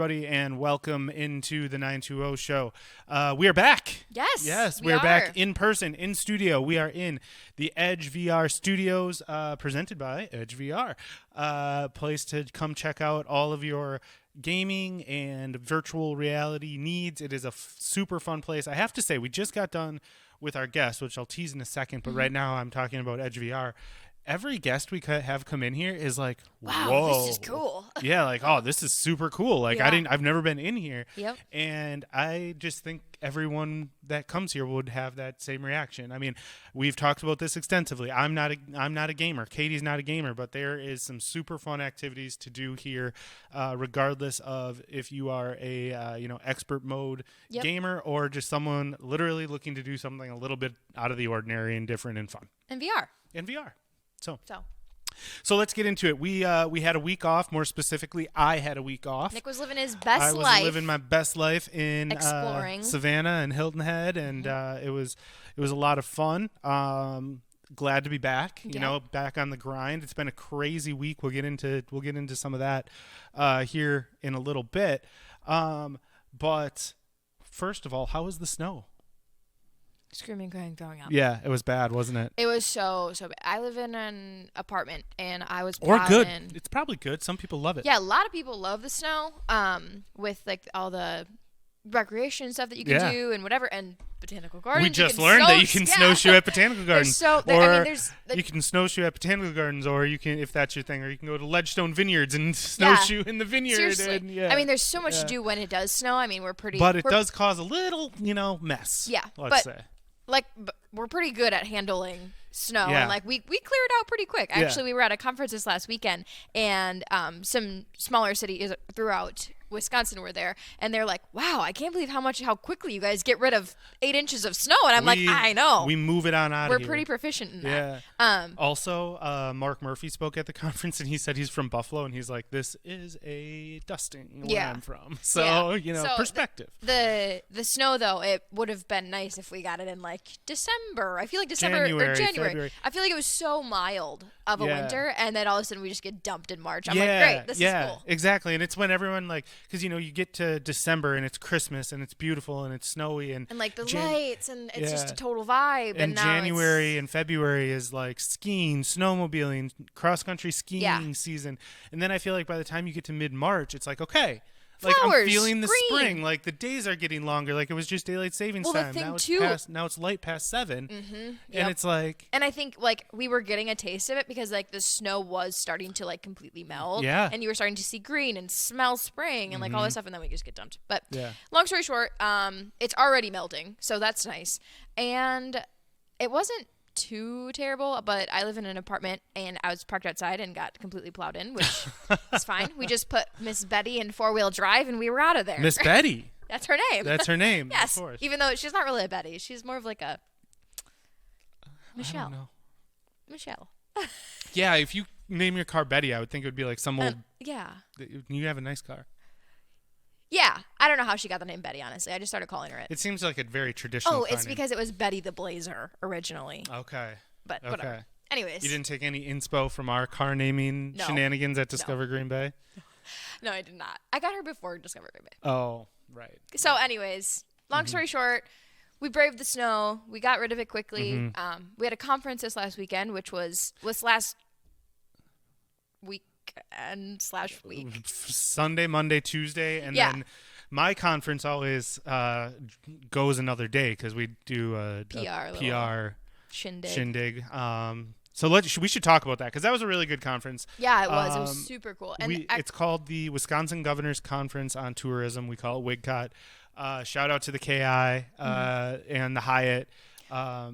everybody, and welcome into the 920 show. We are back. Yes, we are back in person, in studio. We are in the Edge VR studios, presented by Edge VR. Place to come check out all of your gaming and virtual reality needs. It is a super fun place. I have to say, we just got done with our guest, which I'll tease in a second, but right now I'm talking about Edge VR. Every guest we have come in here is like, wow, whoa, this is cool. Yeah, like, oh, this is super cool. Like, yeah. I've never been in here. Yep. And I just think everyone that comes here would have that same reaction. I mean, we've talked about this extensively. I'm not a gamer. Katie's not a gamer, but there is some super fun activities to do here, regardless of if you are a expert mode gamer or just someone literally looking to do something a little bit out of the ordinary and different and fun. In VR. So let's get into it. We had a week off. More specifically, I had a week off. Nick was living his best life. I was living my best life in exploring Savannah and Hilton Head, and it was a lot of fun. Glad to be back. Back on the grind. It's been a crazy week. We'll get into some of that here in a little bit. But first of all, how was the snow? Screaming, crying, throwing up. Yeah, it was bad, wasn't it? It was so bad. I live in an apartment, and I was or good. It's probably good. Some people love it. Yeah, a lot of people love the snow. With like all the recreation stuff that you can do and whatever, and Botanical Gardens. We just learned that you can snowshoe at Botanical Gardens. You can snowshoe at Botanical Gardens, or you can, if that's your thing, or you can go to Ledgestone Vineyards and snowshoe in the vineyard. Seriously. I mean, there's so much to do when it does snow. I mean, but it does cause a little, mess. Yeah, let's say. Like, we're pretty good at handling snow, and like we cleared out pretty quick. Actually, we were at a conference this last weekend, and some smaller cities throughout Wisconsin were there, and they're like, "Wow, I can't believe how quickly you guys get rid of 8 inches of snow." And I'm like, "I know, we move it on out. We're pretty proficient in that." Yeah. Also, Mark Murphy spoke at the conference, and he said he's from Buffalo, and he's like, "This is a dusting where I'm from." So perspective. The snow though, it would have been nice if we got it in like December. I feel like January. February. I feel like it was so mild of a winter, and then all of a sudden we just get dumped in March. I'm like, great, this is cool. Exactly, and it's when everyone because you get to December and it's Christmas and it's beautiful and it's snowy and like the lights and it's just a total vibe. And January and February is like skiing, snowmobiling, cross country skiing season. And then I feel like by the time you get to mid-March, it's like, okay, like flowers, I'm feeling the green. spring. Like the days are getting longer. Like it was just daylight savings time. Now it's light past 7. Mm-hmm. And it's like. And I think like we were getting a taste of it because like the snow was starting to like completely melt. Yeah. And you were starting to see green and smell spring and like all this stuff, and then we just get dumped. But long story short, it's already melting, so that's nice. And it wasn't too terrible, but I live in an apartment and I was parked outside and got completely plowed in, which is fine. We just put Miss Betty in 4-wheel drive and we were out of there. Miss Betty? That's her name. That's her name. Yes, of course. even though she's not really a Betty. She's more of like a Michelle. I don't know. Michelle. Yeah, if you name your car Betty, I would think it would be like some old. Yeah. You have a nice car. Yeah, I don't know how she got the name Betty, honestly. I just started calling her it. It seems like a very traditional Oh, it's name. because it was Betty the Blazer originally. Okay. But whatever. Anyways. You didn't take any inspo from our car naming shenanigans at Discover Green Bay? No, I did not. I got her before Discover Green Bay. Oh, right. So anyways, long story short, we braved the snow. We got rid of it quickly. We had a conference this last weekend, which was last weekend/week. Sunday, Monday, Tuesday, and then my conference always goes another day because we do a PR shindig. So we should talk about that because that was a really good conference. Yeah, it was. It was super cool. And it's called the Wisconsin Governor's Conference on Tourism. We call it WIGCOT. Shout out to the KI and the Hyatt.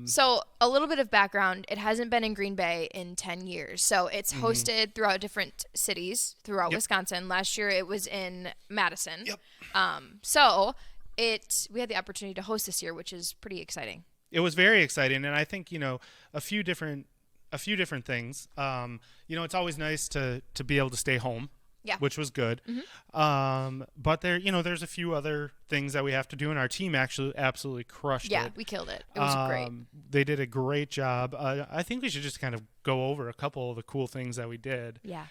So a little bit of background, it hasn't been in Green Bay in 10 years. So it's hosted throughout different cities throughout Wisconsin. Last year it was in Madison. Yep. So we had the opportunity to host this year, which is pretty exciting. It was very exciting. And I think, a few different things. It's always nice to be able to stay home. which was good. But there's a few other things that we have to do, and our team actually absolutely crushed it. Yeah, we killed it. It was great. They did a great job. I think we should just kind of go over a couple of the cool things that we did. Yeah.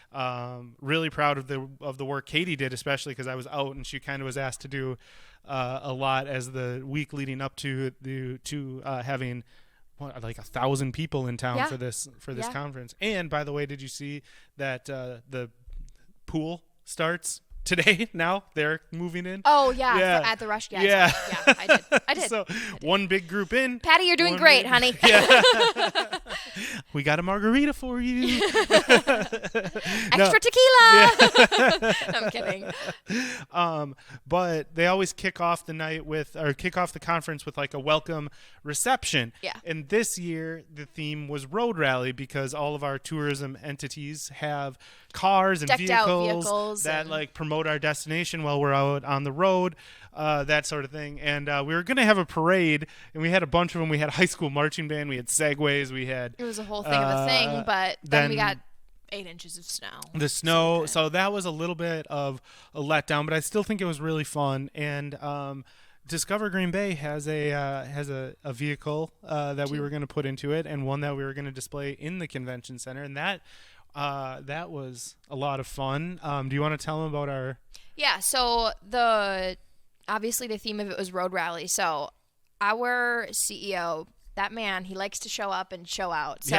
Really proud of the work Katie did, especially because I was out and she kind of was asked to do a lot as the week leading up to having like 1,000 people in town for this conference. And by the way, did you see that the pool starts today? Now they're moving in. Oh yeah. At the rush. Yeah. I did. So one big group in. Patty, you're doing great, honey. Yeah. We got a margarita for you. Extra tequila. I'm kidding. But they always kick off the conference with like a welcome reception. Yeah. And this year the theme was road rally because all of our tourism entities have cars and vehicles that like promote our destination while we're out on the road, that sort of thing. And we were going to have a parade, and we had a bunch of them. We had a high school marching band. We had segways. It was a whole thing of a thing, but then we got 8 inches of snow. The snow. So that was a little bit of a letdown, but I still think it was really fun. And Discover Green Bay has a vehicle that we were going to put into it, and one that we were going to display in the convention center, and that was a lot of fun. Do you want to tell them about our? Yeah. So obviously the theme of it was road rally. So our CEO, that man, he likes to show up and show out. So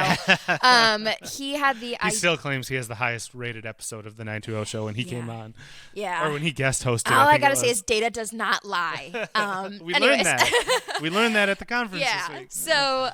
he had the He still claims he has the highest rated episode of the 920 show when he came on. Yeah. Or when he guest hosted. All I got to say is data does not lie. Learned that. We learned that at the conference this week. So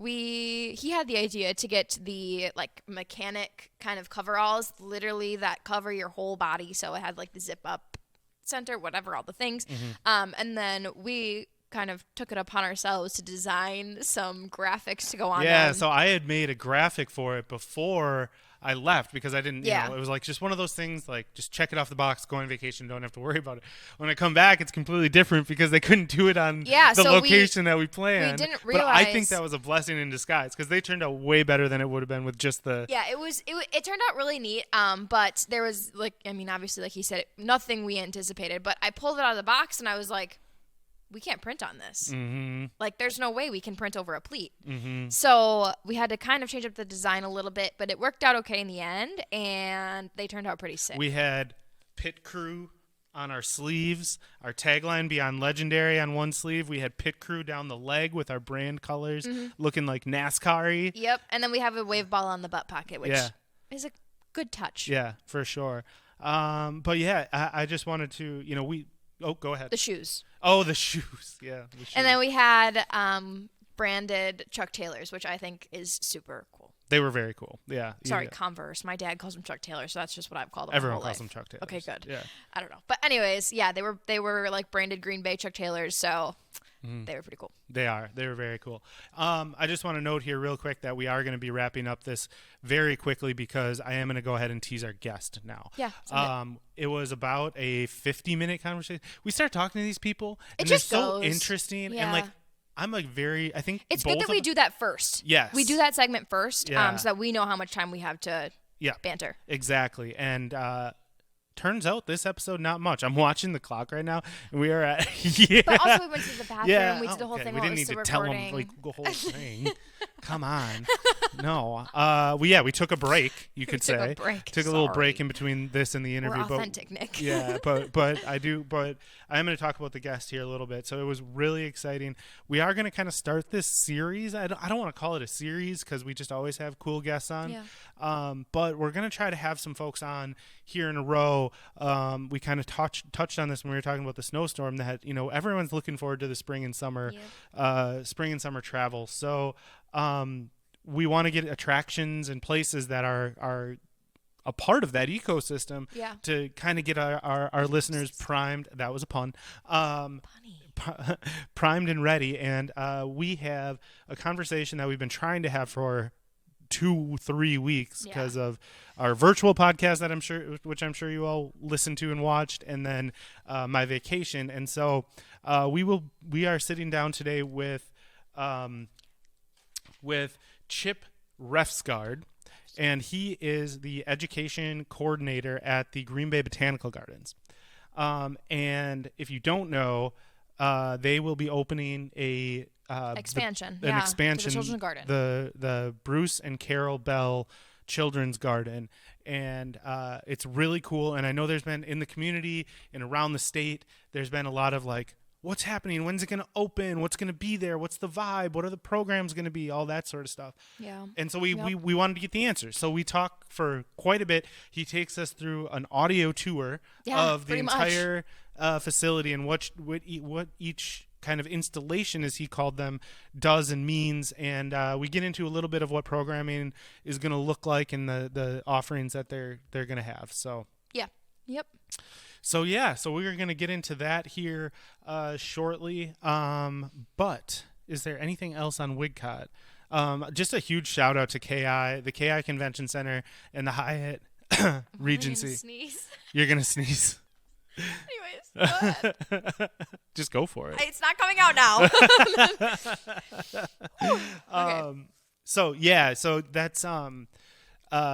he had the idea to get the like mechanic kind of coveralls, literally that cover your whole body. So it had like the zip up center, whatever, all the things. And then we kind of took it upon ourselves to design some graphics to go on. Yeah, so I had made a graphic for it before I left because I didn't, it was like just one of those things, like just check it off the box, go on vacation, don't have to worry about it. When I come back, it's completely different because they couldn't do it on the location that we planned. We didn't realize. But I think that was a blessing in disguise because they turned out way better than it would have been with just the. Yeah, it turned out really neat. But there was obviously, like he said, nothing we anticipated. But I pulled it out of the box and I was like, we can't print on this. Like, there's no way we can print over a pleat. So we had to kind of change up the design a little bit, but it worked out okay in the end, and they turned out pretty sick. We had Pit Crew on our sleeves, our tagline Beyond Legendary on one sleeve. We had Pit Crew down the leg with our brand colors looking like NASCAR-y. Yep, and then we have a wave ball on the butt pocket, which is a good touch. Yeah, for sure. But yeah, I just wanted to, Oh, go ahead. The shoes. Oh, the shoes. Yeah. The shoes. And then we had branded Chuck Taylors, which I think is super cool. They were very cool. Yeah. Sorry, Converse. My dad calls them Chuck Taylors, so that's just what I've called them. Everyone calls them Chuck Taylors. Okay, good. Yeah. I don't know. But anyways, yeah, they were like branded Green Bay Chuck Taylors, so they were pretty cool. They were very cool. I just want to note here real quick that we are going to be wrapping up this very quickly because I am going to go ahead and tease our guest now. Yeah. It was about a 50-minute conversation. We start talking to these people, and it they're just so goes. interesting. Yeah. And like, I'm like I think it's good that we do that first. Yes. We do that segment first, Yeah. so that we know how much time we have to banter. Exactly. And turns out this episode not much. I'm watching the clock right now, and we are at But also we went to the bathroom. Yeah. We did the whole thing. We while didn't it need was to still tell recording. them like the whole thing. Come on. No. We took a break. You could say. Took a little break in between this and the interview. We're authentic, Nick. Yeah, but I am going to talk about the guest here a little bit. So it was really exciting. We are going to kind of start this series. I don't want to call it a series because we just always have cool guests on. Yeah. But we're going to try to have some folks on here in a row. We kind of touched on this when we were talking about the snowstorm that everyone's looking forward to the spring and summer travel. So we want to get attractions and places that are a part of that ecosystem to kind of get our listeners primed. That was a pun. Primed and ready. And we have a conversation that we've been trying to have for 2-3 weeks because of our virtual podcast which I'm sure you all listened to and watched, and then my vacation. And so we are sitting down today with Chip Refsguard. and he is the education coordinator at the Green Bay Botanical Gardens. And if you don't know, they will be opening an expansion to the children's garden, the Bruce and Carol Bell Children's Garden, and it's really cool. And I know there's been in the community and around the state, there's been a lot of like, what's happening? When's it going to open? What's going to be there? What's the vibe? What are the programs going to be? All that sort of stuff. Yeah. And so we wanted to get the answers. So we talk for quite a bit. He takes us through an audio tour of the entire facility and what each kind of installation, as he called them, does and means. And we get into a little bit of what programming is going to look like and the offerings that they're going to have. So yeah. Yep. So we're going to get into that here shortly. But is there anything else on WIGCOT? Just a huge shout out to KI, the KI Convention Center, and the Hyatt Regency. You're going to sneeze. Anyways, go ahead. Just go for it. It's not coming out now. Okay. So that's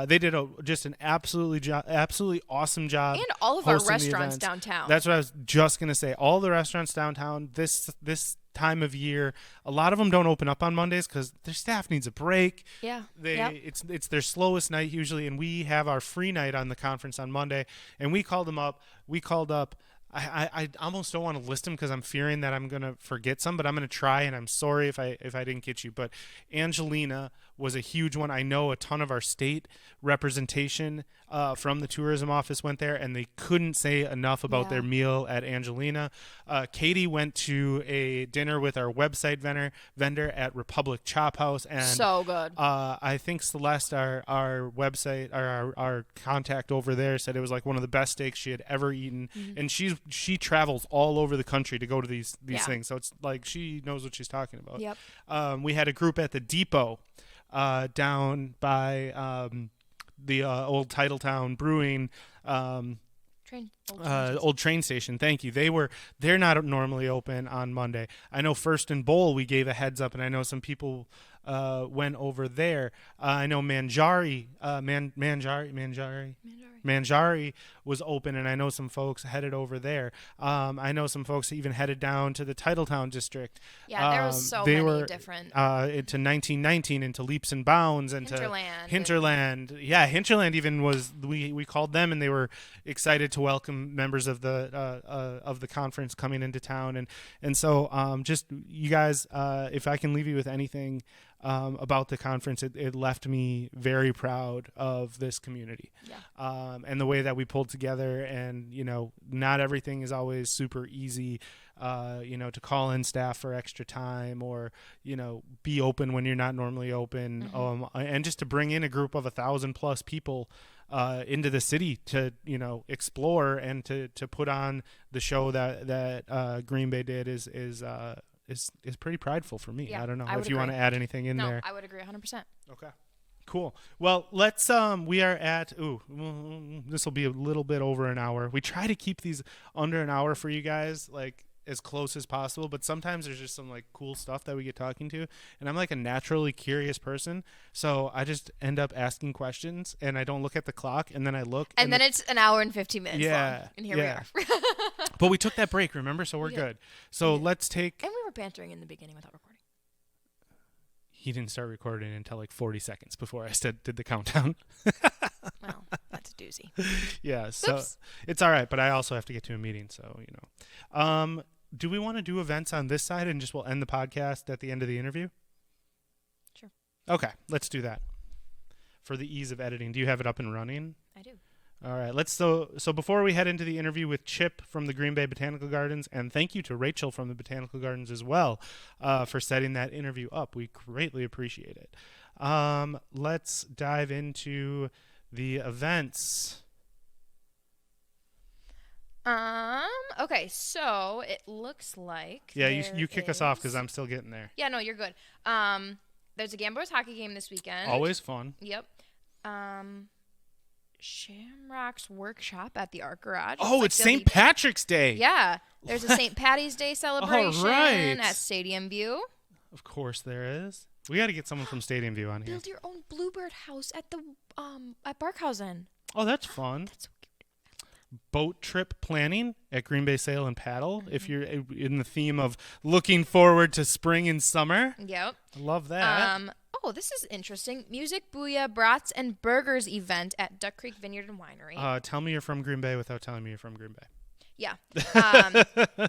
they did just an absolutely awesome job. And all of our restaurants downtown. That's what I was just gonna say. All the restaurants downtown this time of year, a lot of them don't open up on Mondays because their staff needs a break. Yeah. It's their slowest night usually, and we have our free night on the conference on Monday. And we called them up. I almost don't want to list them because I'm fearing that I'm gonna forget some, but I'm gonna try. And I'm sorry if I didn't get you. But Angelina was a huge one. I know a ton of our state representation from the tourism office went there, and they couldn't say enough about their meal at Angelina. Katie went to a dinner with our website vendor at Republic Chop House, and so good. I think Celeste, our website, our contact over there, said it was like one of the best steaks she had ever eaten. Mm-hmm. And she travels all over the country to go to these things, so it's like she knows what she's talking about. Yep. We had a group at the Depot down by the old Titletown Brewing old train station. Thank you. They're not normally open on Monday. I know First and Bowl we gave a heads up, and I know some people went over there. I know Manjari was open, and I know some folks headed over there. I know some folks even headed down to the Titletown district. Yeah, there was so many different. Into 1919, into Leaps and Bounds, and Hinterland. Yeah, Hinterland even was. We called them, and they were excited to welcome members of the conference coming into town, and so just you guys, if I can leave you with anything about the conference, it left me very proud of this community, and the way that we pulled together. And not everything is always super easy, to call in staff for extra time, or be open when you're not normally open, and just to bring in a group of 1,000+ people into the city to explore and to put on the show that Green Bay did is pretty prideful for me. I don't know if you want to add anything in there. No, I would agree 100%. Okay, cool. Well, let's we are at this will be a little bit over an hour. We try to keep these under an hour for you guys, like as close as possible, but sometimes there's just some like cool stuff that we get talking to, and I'm like a naturally curious person, so I just end up asking questions, and I don't look at the clock, and then I look, and then it's an hour and 50 minutes long, and here we are. But we took that break, remember? So we're good. So let's take... And we were bantering in the beginning without recording. He didn't start recording until like 40 seconds before I did the countdown. Well, that's a doozy. Yeah, so it's all right, but I also have to get to a meeting, so, do we want to do events on this side and just we'll end the podcast at the end of the interview? Sure. Okay, let's do that. For the ease of editing, do you have it up and running? I do. All right, so before we head into the interview with Chip from the Green Bay Botanical Gardens, and thank you to Rachel from the Botanical Gardens as well for setting that interview up. We greatly appreciate it. Let's dive into the events. Okay, so it looks like you kick us off because I'm still getting there. Yeah, no, you're good. There's a Gamboys hockey game this weekend. Always fun. Yep. Shamrock's workshop at the Art Garage. Oh, it's St. Patrick's Day. Yeah. There's a St. Patty's Day celebration at Stadium View. Of course there is. We got to get someone from Stadium View on here. Build your own bluebird house at the at Barkhausen. Oh, that's fun. That's so cute. Boat trip planning at Green Bay Sail and Paddle. If you're in the theme of looking forward to spring and summer. Yep. I love that. Oh, this is interesting. Music, Booyah, Brats, and Burgers event at Duck Creek Vineyard and Winery. Tell me you're from Green Bay without telling me you're from Green Bay. Yeah.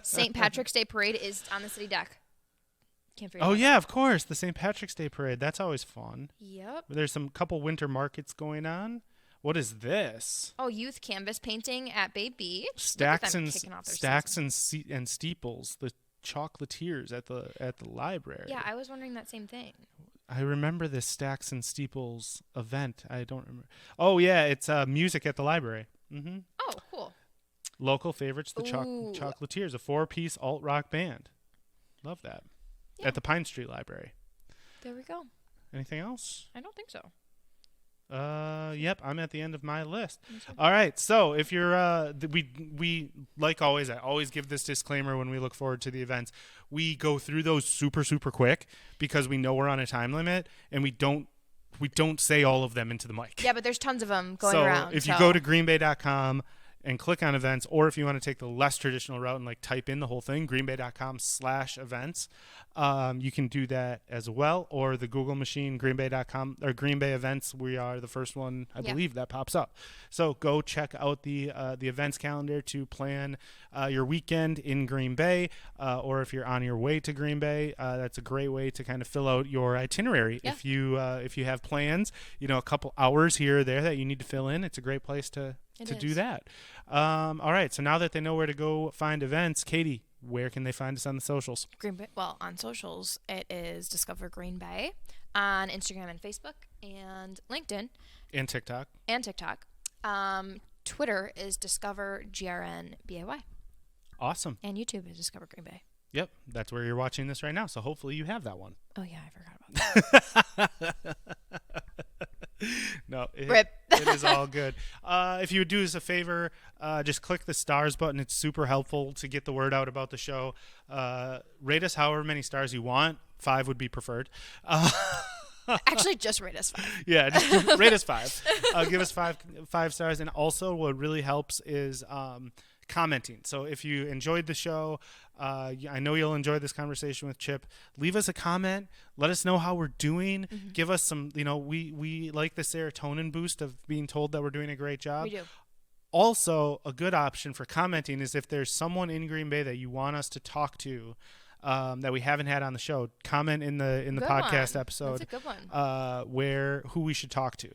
St. Patrick's Day Parade is on the city deck. Can't forget. Oh, yeah, of course. The St. Patrick's Day Parade. That's always fun. Yep. There's some couple winter markets going on. What is this? Oh, youth canvas painting at Bay Beach. Stacks and Steeples, the chocolatiers at the library. Yeah, I was wondering that same thing. I remember this Stacks and Steeples event. I don't remember. Oh, yeah, it's music at the library. Mm-hmm. Oh, cool. Local favorites, the Chocolatiers, a 4-piece alt-rock band. Love that. Yeah. At the Pine Street Library. There we go. Anything else? I don't think so. Yep, I'm at the end of my list. All right, so if you're, we like always, I always give this disclaimer when we look forward to the events. We go through those super, super quick because we know we're on a time limit, and we don't say all of them into the mic. Yeah, but there's tons of them going around. If you go to greenbay.com and click on events, or if you want to take the less traditional route and like type in the whole thing, greenbay.com/events, you can do that as well. Or the Google machine, greenbay.com or Green Bay events. We are the first one, I believe, that pops up. So go check out the events calendar to plan your weekend in Green Bay, or if you're on your way to Green Bay, that's a great way to kind of fill out your itinerary. Yeah. If you have plans, a couple hours here or there that you need to fill in, it's a great place to do that. All right, so now that they know where to go find events, Katie, where can they find us on the socials? Green Bay. Well, on socials, it is Discover Green Bay on Instagram and Facebook and LinkedIn. And TikTok. Twitter is Discover GRNBAY. Awesome. And YouTube is Discover Green Bay. Yep, that's where you're watching this right now, so hopefully you have that one. Oh, yeah, I forgot about that. No, Rip. It is all good. If you would do us a favor, just click the stars button. It's super helpful to get the word out about the show. Rate us however many stars you want. 5 would be preferred. Actually, just rate us 5. Yeah, just rate us 5. Give us 5 stars. And also what really helps is commenting. So if you enjoyed the show, I know you'll enjoy this conversation with Chip. Leave us a comment. Let us know how we're doing. Mm-hmm. Give us some, we like the serotonin boost of being told that we're doing a great job. We do. Also, a good option for commenting is if there's someone in Green Bay that you want us to talk to that we haven't had on the show, comment in the good podcast episode. That's a good one. Who we should talk to.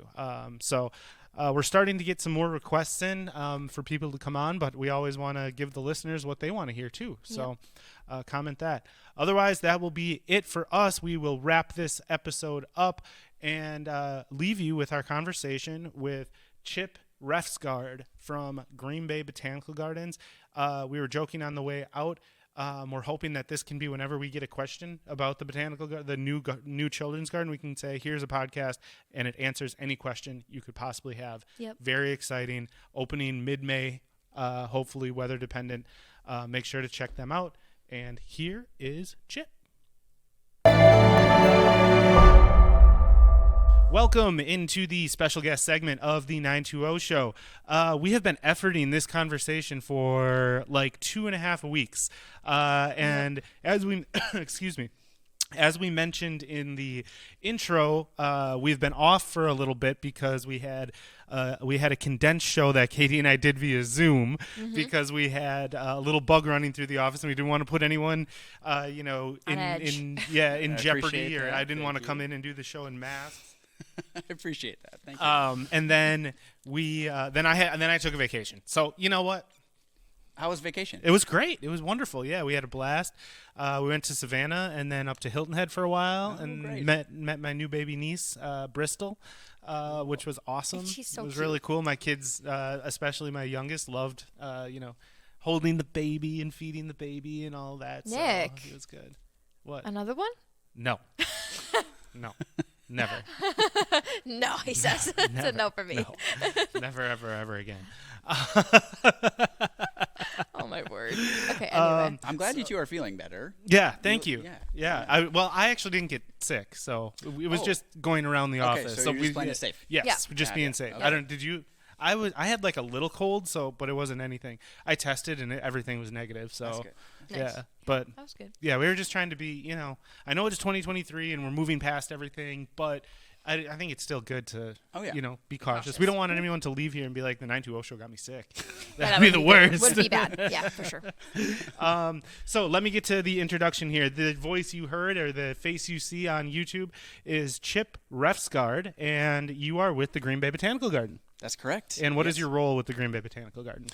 We're starting to get some more requests in for people to come on, but we always want to give the listeners what they want to hear too. So comment that. Otherwise, that will be it for us. We will wrap this episode up and leave you with our conversation with Chip Refsguard from Green Bay Botanical Gardens. We were joking on the way out. We're hoping that this can be whenever we get a question about the botanical garden, the new children's garden, we can say, here's a podcast, and it answers any question you could possibly have. Yep. Very exciting. Opening mid-May, hopefully weather dependent. Make sure to check them out. And here is Chip. Welcome into the special guest segment of the 920 show. We have been efforting this conversation for like 2.5 weeks. And as we, as we mentioned in the intro, we've been off for a little bit because we had a condensed show that Katie and I did via Zoom because we had a little bug running through the office and we didn't want to put anyone, in jeopardy, or I didn't want to come in and do the show in masks. I appreciate that. Thank you. And then I took a vacation. So you know what? How was vacation? It was great. It was wonderful. Yeah, we had a blast. We went to Savannah and then up to Hilton Head for a while and met my new baby niece, Bristol, which was awesome. She's so it was cute. really cool. My kids, especially my youngest, loved holding the baby and feeding the baby and all that. Nick. So it was good. What? Another one? No. No. Never. No, he says. It's a no for me. No. Never, ever, ever again. Oh, my word. Lord. Okay, anyway. I'm glad you two are feeling better. Yeah, thank you. Yeah. I actually didn't get sick, so it was just going around the office. So you're just playing it safe. Yes, Yeah. just being safe. Okay. Did you? I had like a little cold, but it wasn't anything. I tested and everything was negative. So That's good. Nice. yeah, but That was good. yeah, we were just trying to be. I know it's 2023 and we're moving past everything, but I think it's still good to, be cautious. We don't want anyone to leave here and be like, the 920 show got me sick. That'd be the worst. Would be bad. Yeah, for sure. So let me get to the introduction here. The voice you heard or the face you see on YouTube is Chip Refsguard, and you are with the Green Bay Botanical Garden. That's correct. And what is your role with the Green Bay Botanical Garden?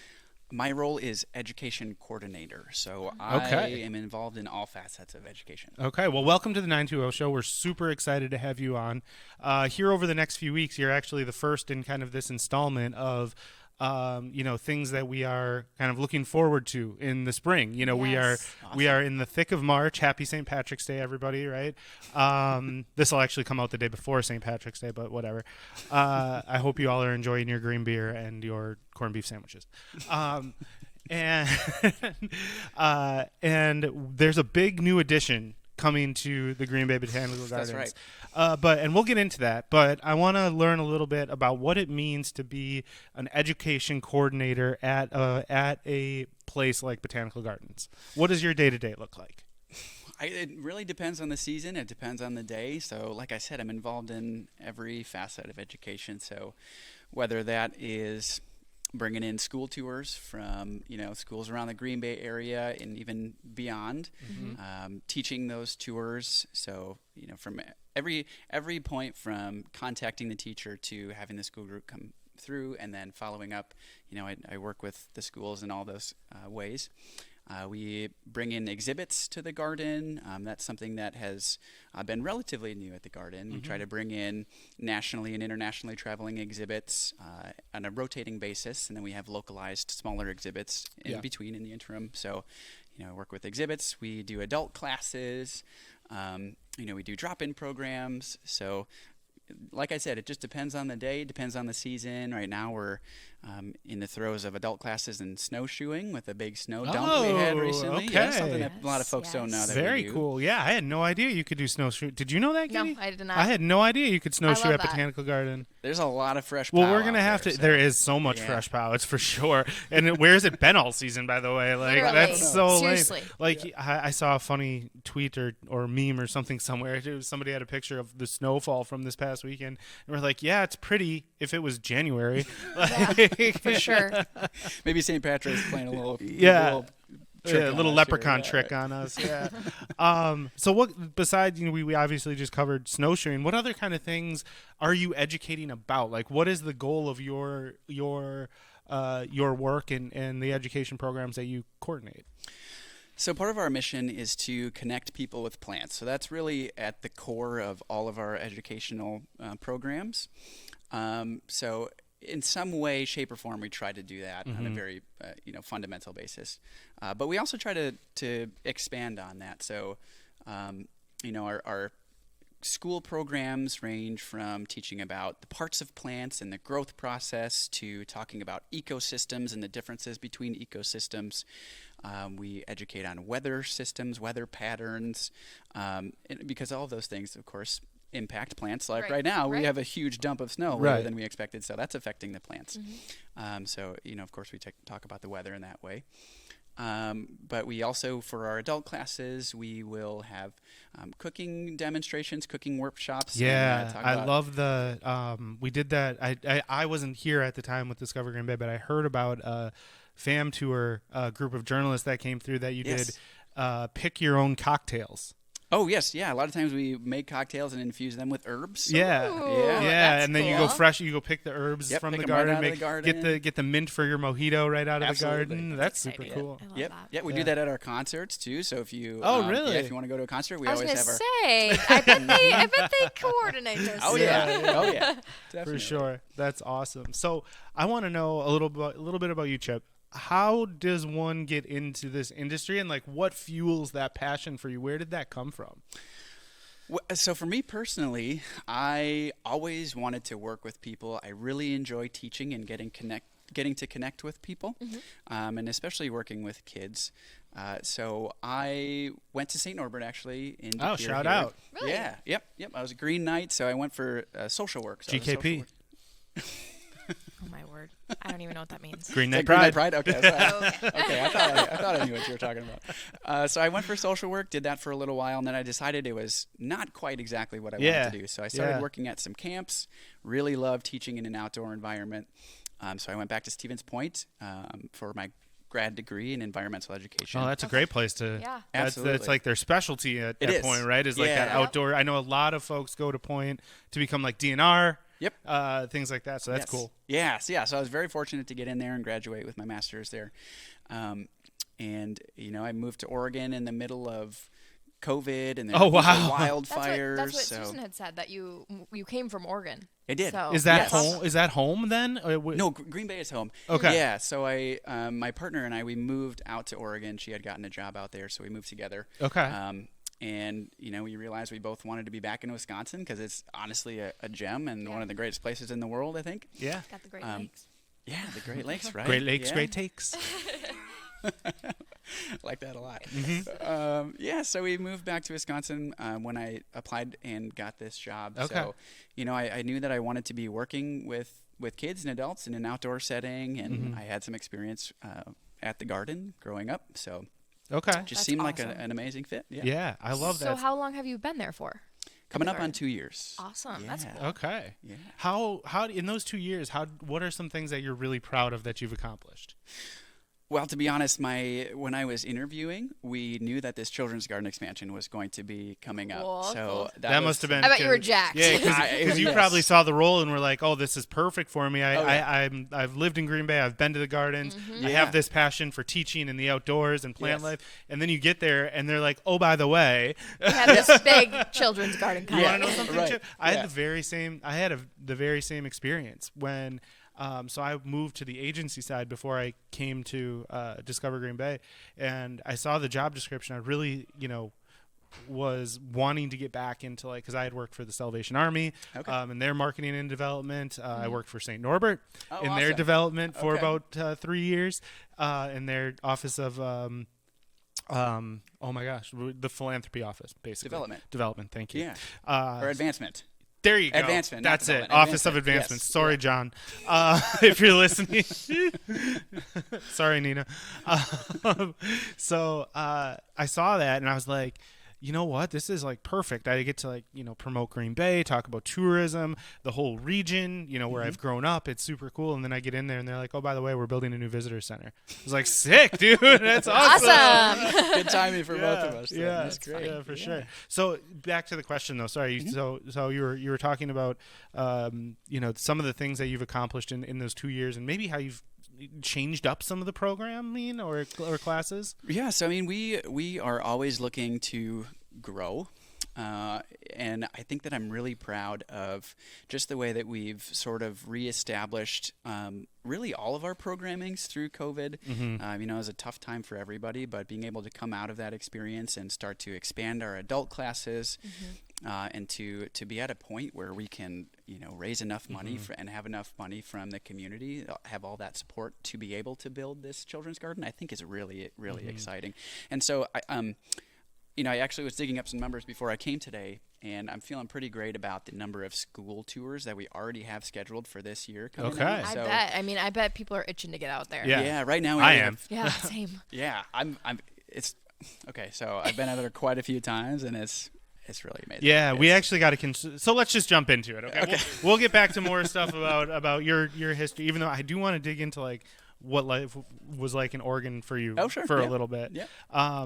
My role is Education Coordinator, so I am involved in all facets of education. Okay, well, welcome to the 920 show. We're super excited to have you on. Here over the next few weeks, you're actually the first in kind of this installment of things that we are kind of looking forward to in the spring. We are in the thick of March. Happy St. Patrick's Day, everybody, right? This will actually come out the day before St. Patrick's Day, but whatever. I hope you all are enjoying your green beer and your corned beef sandwiches. And there's a big new addition coming to the Green Bay Botanical Gardens. That's right. And we'll get into that, but I want to learn a little bit about what it means to be an education coordinator at a place like Botanical Gardens. What does your day-to-day look like? It really depends on the season. It depends on the day. So like I said, I'm involved in every facet of education. So whether that is bringing in school tours from schools around the Green Bay area and even beyond, teaching those tours. So from every point from contacting the teacher to having the school group come through and then following up. I work with the schools in all those ways. We bring in exhibits to the garden. That's something that has been relatively new at the garden. We try to bring in nationally and internationally traveling exhibits on a rotating basis, and then we have localized smaller exhibits in between in the interim. So, work with exhibits. We do adult classes. We do drop-in programs. So, like I said, it just depends on the day, depends on the season. Right now we're in the throes of adult classes and snowshoeing with a big snow dump we had recently. Okay. Yeah, something that a lot of folks don't know that Very we do. cool. Yeah, I had no idea you could do snowshoe. Did you know that, No, Katie? I did not. I had no idea you could snowshoe at that. Botanical Garden. There's a lot of fresh Well, pow we're gonna out have there, to. so. There is so much fresh pow. It's for sure. And where's it been all season? By the way, like Literally. that's so Seriously. lame. Like I saw a funny tweet or meme or something somewhere. Somebody had a picture of the snowfall from this past weekend, and we're like, yeah, it's pretty. If it was January, For sure. Maybe St. Patrick's playing a little little leprechaun trick on us. Yeah. So what besides we obviously just covered snowshoeing. What other kind of things are you educating about? Like, what is the goal of your work and the education programs that you coordinate? So part of our mission is to connect people with plants. So that's really at the core of all of our educational programs. So in some way, shape, or form, we try to do that on a very fundamental basis. But we also try to expand on that. So our school programs range from teaching about the parts of plants and the growth process to talking about ecosystems and the differences between ecosystems. We educate on weather systems, weather patterns, because all of those things, of course, impact plants. Like right now, we have a huge dump of snow later than we expected, so that's affecting the plants. So, of course, we talk about the weather in that way. But we also, for our adult classes, we will have cooking demonstrations, cooking workshops. Yeah, I love we did that. I wasn't here at the time with Discover Green Bay, but I heard about a FAM tour group of journalists that came through that you did pick your own cocktails. Oh, yes. Yeah. A lot of times we make cocktails and infuse them with herbs. Yeah. Ooh, yeah. And then cool. you go fresh. You go pick the herbs from the garden. Right out of the garden. Get the mint for your mojito right out of the garden. That's super exciting. cool. I love Yep. that. Yeah, we do that at our concerts too. So if you really? if you want to go to a concert, we I was always gonna have say, I bet they coordinate this. Oh yeah. Oh yeah. For sure. That's awesome. So I want to know a little bit about you, Chip. How does one get into this industry, and like what fuels that passion for you? Where did that come from? So for me personally, I always wanted to work with people. I really enjoy teaching and getting getting to connect with people, and especially working with kids. So I went to St. Norbert actually. Shout out! Really? Yeah, yep. I was a Green Knight, so I went for social work. So GKP. Oh my word! I don't even know what that means. Green Knight Green Knight Pride. Pride. Okay, okay. I thought I knew what you were talking about. So I went for social work, did that for a little while, and then I decided it was not quite exactly what I wanted to do. So I started working at some camps. Really loved teaching in an outdoor environment. So I went back to Stevens Point for my grad degree in environmental education. Oh, that's a great place to. Yeah, absolutely. That's like their specialty at Point, right? Is like that outdoor. I know a lot of folks go to Point to become like DNR. Yep. Things like that. So that's cool. Yes. Yeah. So I was very fortunate to get in there and graduate with my master's there. And I moved to Oregon in the middle of COVID and wildfires. That's what Susan had said, that you came from Oregon. I did. So, is that home? Is that home then? No, Green Bay is home. Okay. Yeah. So my partner and I, we moved out to Oregon. She had gotten a job out there, so we moved together. Okay. And we realized we both wanted to be back in Wisconsin because it's honestly a gem and one of the greatest places in the world, I think. Yeah. Got the Great Lakes. Yeah, the Great Lakes, right? Great Lakes, great takes. Like that a lot. So we moved back to Wisconsin when I applied and got this job. Okay. So, I knew that I wanted to be working with kids and adults in an outdoor setting, and I had some experience at the garden growing up. So, just seemed like an amazing fit. Yeah, I love that. So how long have you been there for? Coming up on 2 years. Awesome. Yeah. That's cool. Okay. Yeah. How in those 2 years, what are some things that you're really proud of that you've accomplished? Well, to be honest, when I was interviewing, we knew that this children's garden expansion was going to be coming up. Cool, so cool. That must have been. I bet you were jacked. Yeah, because you probably saw the role and were like, "Oh, this is perfect for me. I've lived in Green Bay. I've been to the gardens. I have this passion for teaching in the outdoors and plant life." And then you get there and they're like, "Oh, by the way, we have this big children's garden." You want to know something, right. Chip? I had the very same experience when. So I moved to the agency side before I came to Discover Green Bay, and I saw the job description. I really, was wanting to get back into because I had worked for the Salvation Army in their marketing and development. I worked for St. Norbert in their development for about 3 years in their office of oh my gosh, the philanthropy office, basically. Development. Thank you. Yeah. Or advancement. There you go. Advancement. That's it. Office of Advancement. Yes. Sorry, John. If you're listening. Sorry, Nina. So I saw that and I was like, you know what? This is perfect. I get to promote Green Bay, talk about tourism, the whole region, where I've grown up. It's super cool. And then I get in there and they're like, oh, by the way, we're building a new visitor center. I was like, sick, dude. That's awesome. Good timing for both of us. Yeah, that's great. Yeah, for sure. So back to the question though. Sorry. So you were talking about, some of the things that you've accomplished in those 2 years and maybe how you've changed up some of the programming or classes? Yeah, so we are always looking to grow. And I think that I'm really proud of just the way that we've sort of reestablished really all of our programmings through COVID. It was a tough time for everybody, but being able to come out of that experience and start to expand our adult classes and to be at a point where we can raise enough money and have enough money from the community, have all that support to be able to build this children's garden, I think is really, really exciting. And so I actually was digging up some numbers before I came today, and I'm feeling pretty great about the number of school tours that we already have scheduled for this year. I bet people are itching to get out there. Yeah. Right now I am. Yeah, same. Yeah, it's okay. So I've been out there quite a few times, and it's really amazing. Yeah, we actually got to. So let's just jump into it. Okay. We'll get back to more stuff about your history, even though I do want to dig into what life was like in Oregon for you for a little bit. Yeah.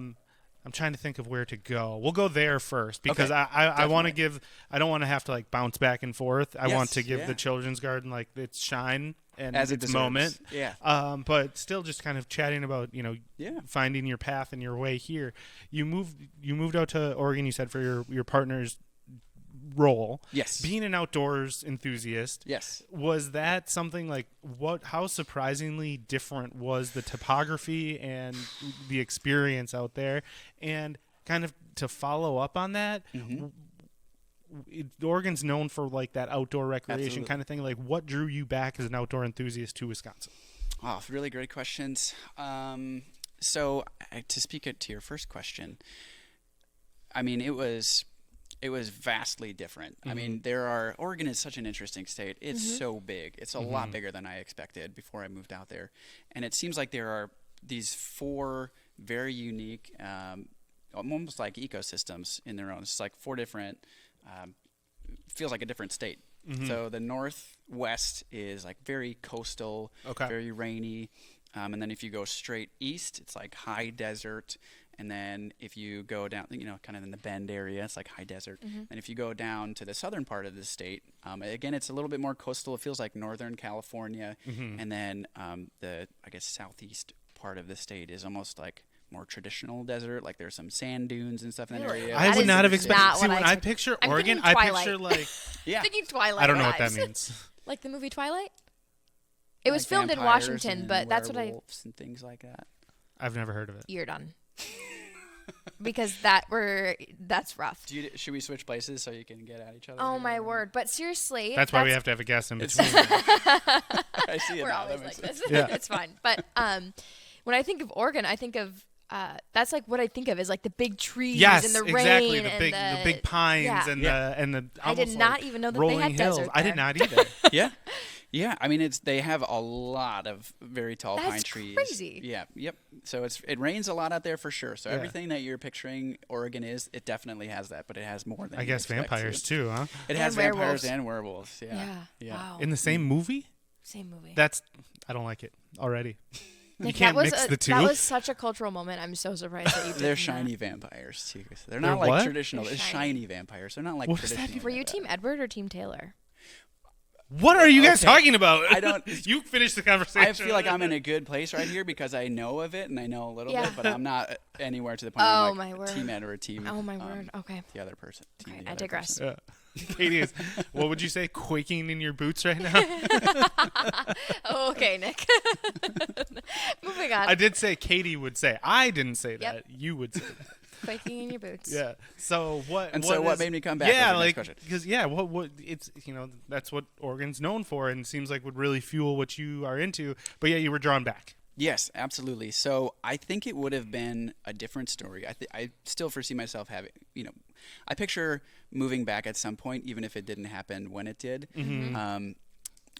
I'm trying to think of where to go. We'll go there first because I want to give. I don't want to have to bounce back and forth. I want to give the children's garden its shine and its moment. Yeah. But still, just kind of chatting about finding your path and your way here. You moved out to Oregon. You said for your partner's role. Yes. Being an outdoors enthusiast. Yes. Was that something how surprisingly different was the topography and the experience out there? And kind of to follow up on that, Oregon's known for that outdoor recreation kind of thing. What drew you back as an outdoor enthusiast to Wisconsin? Oh, really great questions. So to speak to your first question, I mean, it was vastly different. I mean, Oregon is such an interesting state. It's so big. It's a lot bigger than I expected before I moved out there. And it seems like there are these 4 very unique, almost like ecosystems in their own. It's like 4 different, feels like a different state. So the northwest is like very coastal, very rainy. And then if you go straight east, it's like high desert. And then if you go down, kind of in the Bend area, it's like high desert. And if you go down to the southern part of the state, again, it's a little bit more coastal. It feels like Northern California. And then the, I guess, southeast part of the state is almost like more traditional desert. Like there's some sand dunes and stuff in that area. I would not have expected. See, when I picture Oregon, I picture like I'm thinking Twilight. I don't know vibes. what that means. Like the movie Twilight. It was Like filmed in vampires Washington, and but that's what I. werewolves and things like that. I've never heard of it. You're done. Because that's rough. Should we switch places so you can get at each other? Oh my word! But seriously, That's why we have to have a guest in between. I see it We're now. always That like makes this. Yeah. It's fine. But when I think of Oregon, I think of that's like what I think of is like the big trees Yes, and the exactly. rain The big pines and the I did almost not like even know that they rolling had hills. desert I there. did not either. Yeah. I mean, they have a lot of very tall That's pine trees. crazy. Yeah. Yep. So it rains a lot out there for sure. So Yeah. everything that you're picturing Oregon it definitely has that, but it has more than I you guess expect vampires too, huh? It And has werewolves. vampires and werewolves. Yeah. Yeah. Wow. In the same movie? Same movie. I don't like it already. Nick, can't that was mix the two. That was such a cultural moment. I'm so surprised that you. They're picked shiny that. vampires too. So they're They're not like what? traditional. They're They're shiny. shiny vampires. They're not like What does that traditional. Were you Team Edward or Team Taylor? What are you guys Okay. talking about? I don't- You finish the conversation. I feel like I'm in a good place right here because I know of it and I know a little Yeah. bit, but I'm not anywhere to the point Oh, where I'm my like word. Team Ed or Team. Oh my word. Okay. The other person. Team Okay, the I other digress. person. Katie is, what would you say, quaking in your boots right now? Okay, Nick. Moving on. I did say Katie would say. I didn't say that. Yep. You would say that. Quaking in your boots. Yeah. So what? And so what is- made me come back? Yeah, was the next like question. because what it's that's what Oregon's known for, and seems like would really fuel what you are into. But yeah, you were drawn back. Yes, absolutely. So I think it would have been a different story. I still foresee myself having, I picture moving back at some point, even if it didn't happen when it did.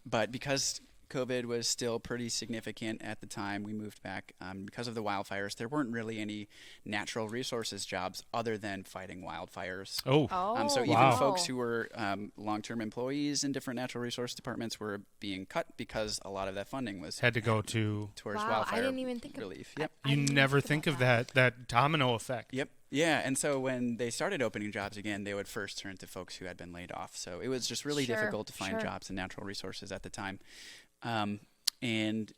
But because COVID was still pretty significant at the time we moved back, because of the wildfires, there weren't really any natural resources jobs other than fighting wildfires. Oh. So even Wow. folks who were long-term employees in different natural resource departments were being cut because a lot of that funding was Had to go to. towards Wow, I wildfire didn't even think of- relief. Yep. I You didn't never think think about of that domino effect. Yep. Yeah. And so when they started opening jobs again, they would first turn to folks who had been laid off. So it was just really Sure, difficult to find sure. jobs in natural resources at the time. And,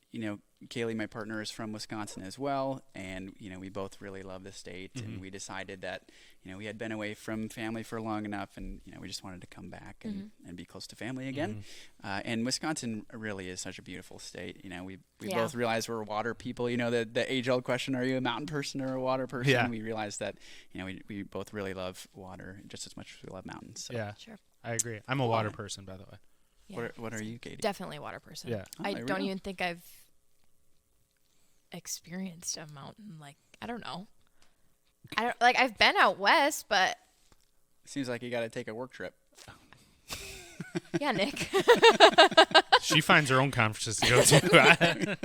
Kaylee, my partner, is from Wisconsin as well. And, we both really love the state. And we decided that, we had been away from family for long enough. And, we just wanted to come back and be close to family again. And Wisconsin really is such a beautiful state. We Yeah. both realize we're water people. The age-old question, are you a mountain person or a water person? Yeah. We realized that, we both really love water just as much as we love mountains. So Yeah, Sure. I agree. I'm a water person, by the way. Yeah. What are you, Katie? Definitely a water person. Yeah. Oh, I there we don't go. even think I've experienced a mountain. Like, I don't know. I've been out west, but Seems like you got to take a work trip. yeah, Nick. She finds her own conferences to go to.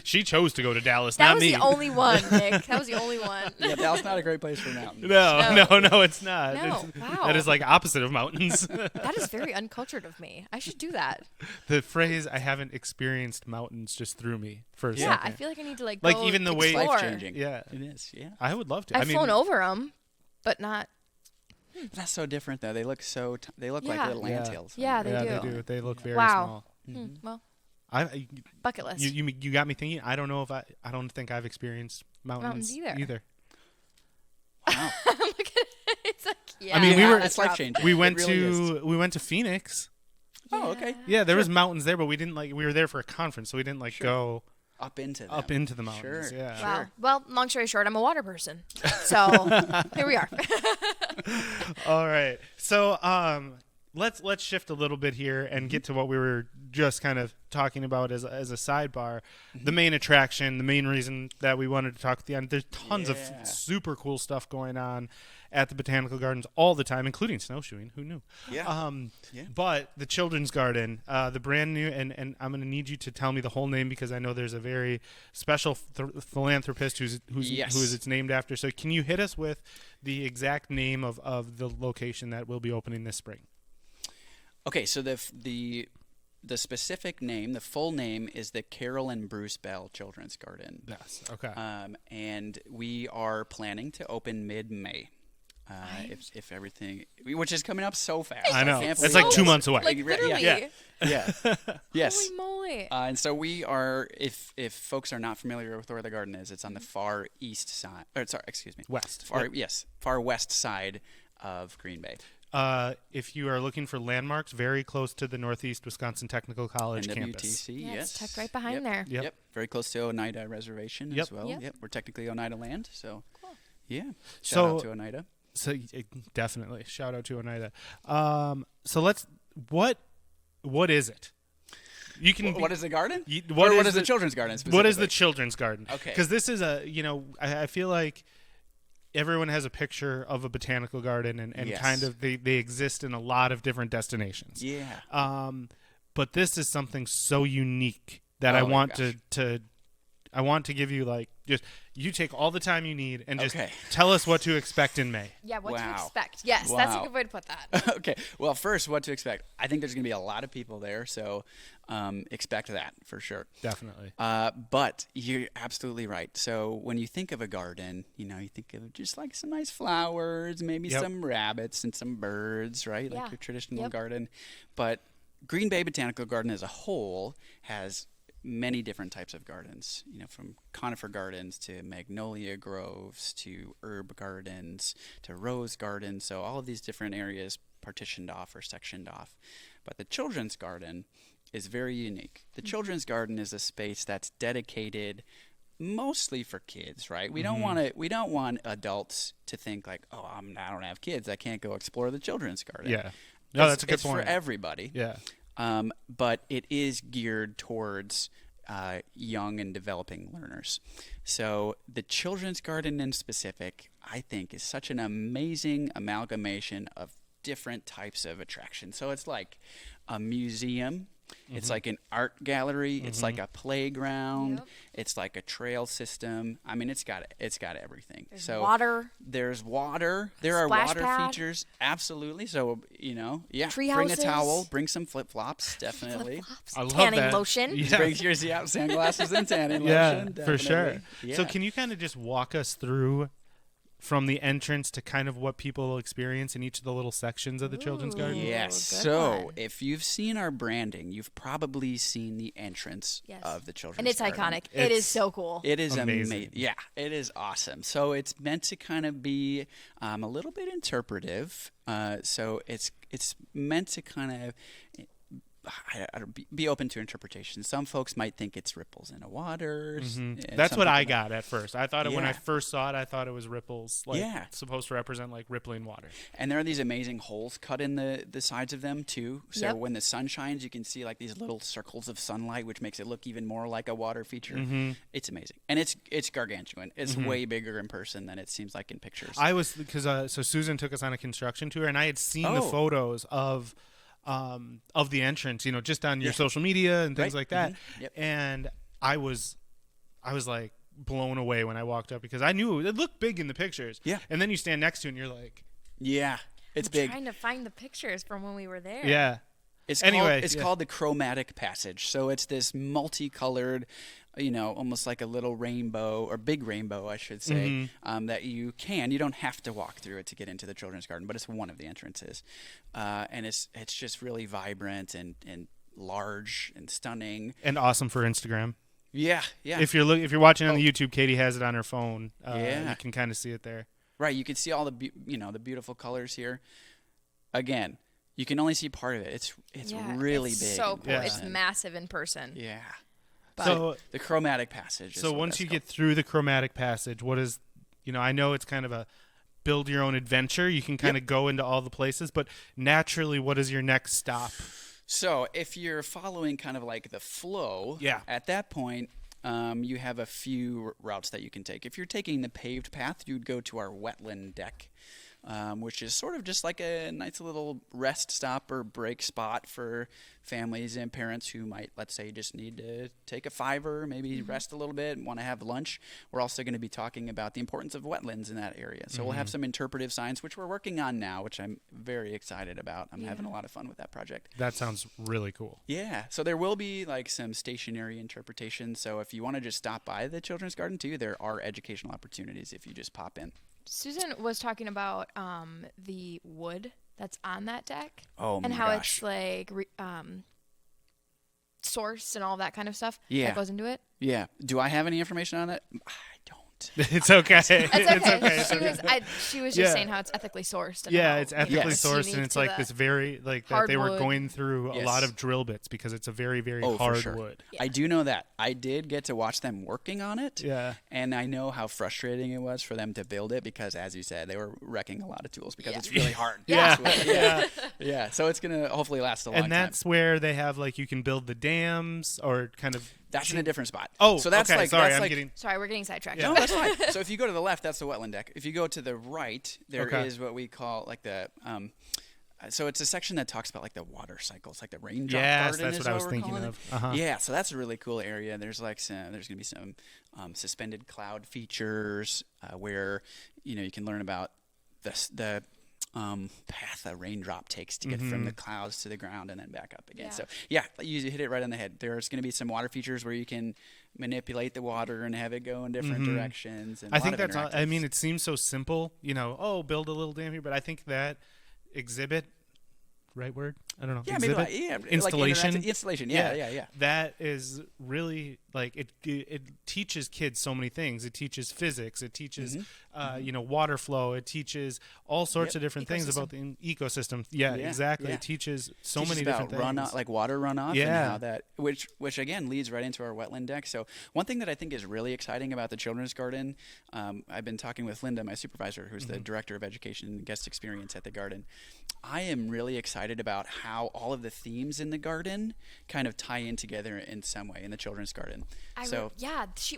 She chose to go to Dallas, That not was me. the only one, Nick. That was the only one. Yeah, Dallas not a great place for mountains. No, it's not. No, It's- wow. That is like opposite of mountains. That is very uncultured of me. I should do that. The phrase "I haven't experienced mountains" just threw me for a Yeah, second. I feel like I need to Like, go even the way- explore. Life-changing. Yeah. It is, yeah. I would love to. I've flown over them, but not. That's so different, though. They look they look like Yeah. little Yeah. antheils. Yeah, they yeah, do. they do. They look very Wow. small. Well, I bucket list. you got me thinking. I don't know if I don't think I've experienced mountains either. Wow. Look at it. It's like, yeah. I mean, we were- That's life-changing. We It went really is. to we went to Phoenix. Oh, okay. Yeah, there was mountains there, but we didn't we were there for a conference, so we didn't Sure. go Up into them. up into the mountains. Sure. Yeah. Wow. Well, long story short, I'm a water person. So here we are. All right. So, let's shift a little bit here and get to what we were just kind of talking about as a sidebar. The main attraction, the main reason that we wanted to talk at the end. There's tons of super cool stuff going on at the Botanical Gardens all the time, including snowshoeing. Who knew? Yeah. But the Children's Garden, the brand new, and I'm going to need you to tell me the whole name because I know there's a very special philanthropist who is it's named after. So can you hit us with the exact name of the location that will be opening this spring? Okay, so the specific name, the full name, is the Carol and Bruce Bell Children's Garden. Yes. Okay. And we are planning to open mid-May. If everything, which is coming up so fast. I know. It's like 2 months away. Like literally. Yeah. Yes. Holy moly. And so we are, if folks are not familiar with where the garden is, it's on the far east side, West. Far west side of Green Bay. If you are looking for landmarks, very close to the Northeast Wisconsin Technical College campus. WTC, Yeah, yes. it's tucked right behind there. Yep. Very close to Oneida Reservation as well. Yep. We're technically Oneida land, so yeah. So- Shout out to Oneida. So definitely shout out to Oneida. So what is it? You can. What is the garden? What is the children's garden specifically? What is the children's garden? Okay. Because this is I feel like everyone has a picture of a botanical garden and Yes. kind of they exist in a lot of different destinations. Yeah. But this is something so unique that Oh I my want gosh. I want to give you just you take all the time you need and just Okay. tell us what to expect in May. Yeah, what to Wow. expect. Yes, that's a Wow. good way to put that. Okay. Well, first, what to expect? I think there's going to be a lot of people there, so expect that for sure. Definitely. But you're absolutely right. So when you think of a garden, you think of just like some nice flowers, maybe Yep. some rabbits and some birds, right? Yeah. Like your traditional Yep. garden. But Green Bay Botanical Garden as a whole has many different types of gardens, from conifer gardens to magnolia groves to herb gardens to rose gardens. So all of these different areas partitioned off or sectioned off. But the children's garden is very unique. The children's garden is a space that's dedicated mostly for kids, right? We don't want adults to think like, oh, I don't have kids, I can't go explore the children's garden. Yeah. No, that's a good it's point. for everybody. Yeah. But it is geared towards young and developing learners. So the children's garden in specific, I think, is such an amazing amalgamation of different types of attractions. So it's like a museum. It's like an art gallery. It's like a playground. Yep. It's like a trail system. I mean, it's got everything. There's so water. There's water. There are Splash water pad. features. Absolutely. So Tree bring a houses. towel. Bring some flip flops. Definitely. I love Tanning that. lotion. Yeah. Bring your sunglasses and tanning Yeah, lotion. for sure. Definitely. So Yeah. can you kind of just walk us through from the entrance to kind of what people will experience in each of the little sections of the children's Ooh. garden? Yes. good So one. if you've seen our branding, you've probably seen the entrance Yes. of the children's And it's garden. iconic. It is so cool. It is Amazing. amazing. Yeah, it is awesome. So it's meant to kind of be a little bit interpretive. So it's meant to kind of be open to interpretation. Some folks might think it's ripples in the water. and That's some what I people- got at first. I thought when I Yeah. first saw it, I thought it was ripples, Yeah. supposed to represent like rippling water. And there are these amazing holes cut in the sides of them too. So Yep. when the sun shines, you can see like these little circles of sunlight, which makes it look even more like a water feature. Mm-hmm. It's amazing, and it's gargantuan. It's way bigger in person than it seems like in pictures. I was because so Susan took us on a construction tour, and I had seen the Oh. photos of the entrance, just on your social media and things Right. like that. Yep. And I was like blown away when I walked up because I knew it looked big in the pictures. Yeah. And then you stand next to it and you're like, Yeah, it's I'm big. trying to find the pictures from when we were there. yeah. It's Anyway, it's yeah. called the chromatic passage. So it's this multicolored, almost like a little rainbow or big rainbow, I should say, that you don't have to walk through it to get into the children's garden, but it's one of the entrances, and it's just really vibrant and large and stunning. And awesome for Instagram. Yeah. If you're watching on the YouTube, Katie has it on her phone. Yeah. You can kind of see it there. Right, you can see all the the beautiful colors here. Again, you can only see part of it. It's Yeah, really it's big. so in cool. Yeah. It's person. massive in person. Yeah. So The chromatic passage. So once you get through the chromatic passage, what is, I know it's kind of a build your own adventure. You can kind of go into all the places, but naturally, what is your next stop? So if you're following kind of like the flow, at that point, you have a few routes that you can take. If you're taking the paved path, you'd go to our wetland deck, which is sort of just like a nice little rest stop or break spot for families and parents who might, let's say, just need to take a fiver, maybe rest a little bit and want to have lunch. We're also going to be talking about the importance of wetlands in that area. So we'll have some interpretive signs, which we're working on now, which I'm very excited about. I'm having a lot of fun with that project. That sounds really cool. Yeah. So there will be like some stationary interpretation. So if you want to just stop by the Children's Garden too, there are educational opportunities if you just pop in. Susan was talking about the wood that's on that deck. Oh, and my how gosh. it's like sourced and all that kind of stuff Yeah. that goes into it. Yeah. Do I have any information on it? I don't. It's okay. It's okay. It's She okay. was, she was just saying how it's ethically sourced. And Yeah, how, it's ethically it's sourced, unique and it's to like the this very that they were hardwood. going through a Yes. lot of drill bits because it's a very, very Oh, for hard sure. wood. Yeah. I do know that. I did get to watch them working on it. Yeah. And I know how frustrating it was for them to build it because, as you said, they were wrecking a lot of tools because Yeah. it's really hard. Yeah. Yeah. So it's going to hopefully last a long And that's where they have like you can build the dams or kind of. That's in a different spot. Oh, so that's okay. like Sorry, that's I'm like, getting. Sorry, we're getting sidetracked. No, that's fine. So if you go to the left, that's the wetland deck. If you go to the right, there Okay. is what we call like the. So it's a section that talks about like the water cycles, like the raindrop Yes, garden. that's is what I was we're thinking calling it. of. Uh-huh. Yeah, so that's a really cool area. There's like there's gonna be some suspended cloud features where you can learn about the path a raindrop takes to get from the clouds to the ground and then back up again. Yeah. So yeah, you hit it right on the head. There's going to be some water features where you can manipulate the water and have it go in different directions. And I a lot think of that's. I interactives. mean, it seems so simple. Build a little dam here, but I think that exhibit. Right word? I don't know. Yeah, exhibit? maybe like Installation. interactive installation. Yeah. That is really like it teaches kids so many things. It teaches physics. It teaches water flow. It teaches all sorts of different things about the ecosystem. Yeah, exactly. Yeah. It teaches so Teaches many about different things. like water runoff, and Yeah. how that, which again leads right into our wetland deck. So one thing that I think is really exciting about the Children's Garden, I've been talking with Linda, my supervisor, who's the director of education and guest experience at the garden. I am really excited about how all of the themes in the garden kind of tie in together in some way in the Children's Garden.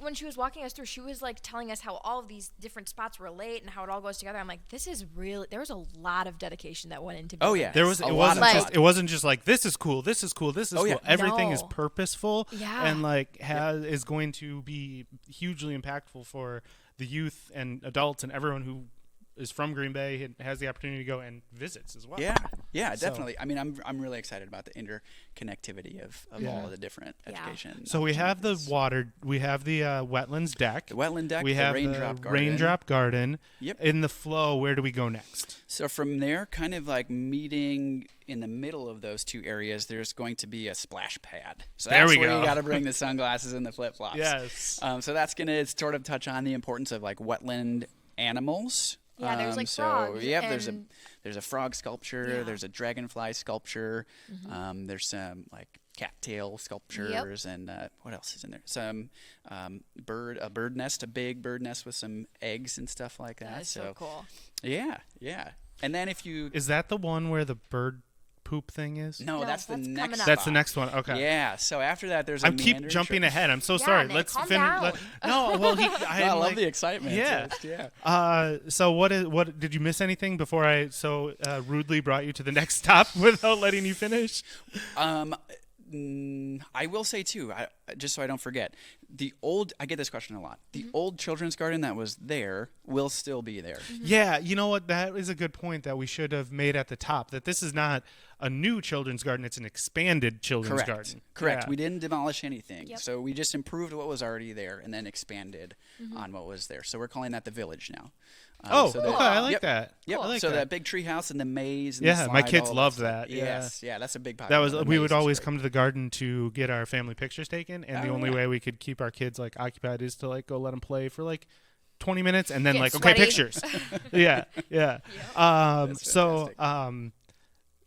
When she was walking us through, she was like telling us how all of these different spots relate and how it all goes together. I'm like, this is really. There was a lot of dedication that went into. Oh yeah, There was. a It lot wasn't of just. thought. It wasn't just like this is cool. This is cool. This is Oh, yeah. cool. Everything is No. purposeful. Yeah. And like is going to be hugely impactful for the youth and adults and everyone who is from Green Bay and has the opportunity to go and visits as well. Yeah, So- definitely. I mean, I'm really excited about the interconnectivity of all of the different education. So we have the opportunities. water. We have the wetlands deck. The wetland deck, We the have raindrop the garden. raindrop garden. Yep. In the flow, where do we go next? So from there, kind of like meeting in the middle of those two areas, there's going to be a splash pad. So There that's we where go. you got to bring the sunglasses and the flip flops. Yes. So that's going to sort of touch on the importance of like wetland animals. Yeah, there's, like, so frogs there's a and- frog sculpture. Yeah. There's a dragonfly sculpture. There's some like cattail sculptures and what else is in there? Some a bird nest, a big bird nest with some eggs and stuff like that. That's so cool. Yeah. And then if you Is that the one where the bird poop thing is? no, No, that's the that's next. coming up. That's the spot. next one. Okay. Yeah. So after that, there's a I keep meandering jumping strip. ahead. I'm so Yeah, sorry. Nick, Let's calm finish. down. No, well, I love the excitement. Yeah. Just, yeah. So what did you miss anything before I so rudely brought you to the next stop without letting you finish? I will say too, just so I don't forget, I get this question a lot. The old children's garden that was there will still be there. Yeah, you know what? That is a good point that we should have made at the top. That this is not a new children's garden; it's an expanded children's garden. Correct. Yeah. We didn't demolish anything. Yep. So we just improved what was already there and then expanded on what was there. So we're calling that the village now. Okay, I like Yep. that. Yep. I like so that. that big tree house and the maze. And Yeah, the my slide, kids all love stuff. that, yeah. Yes. Yeah, that's a big part. That was of the we maze would is always great. come to the garden to get our family pictures taken, and the Oh, only yeah. way we could keep our kids like occupied is to like go let them play for like 20 minutes, and then Get like sweaty. okay, pictures. yeah. That's So fantastic.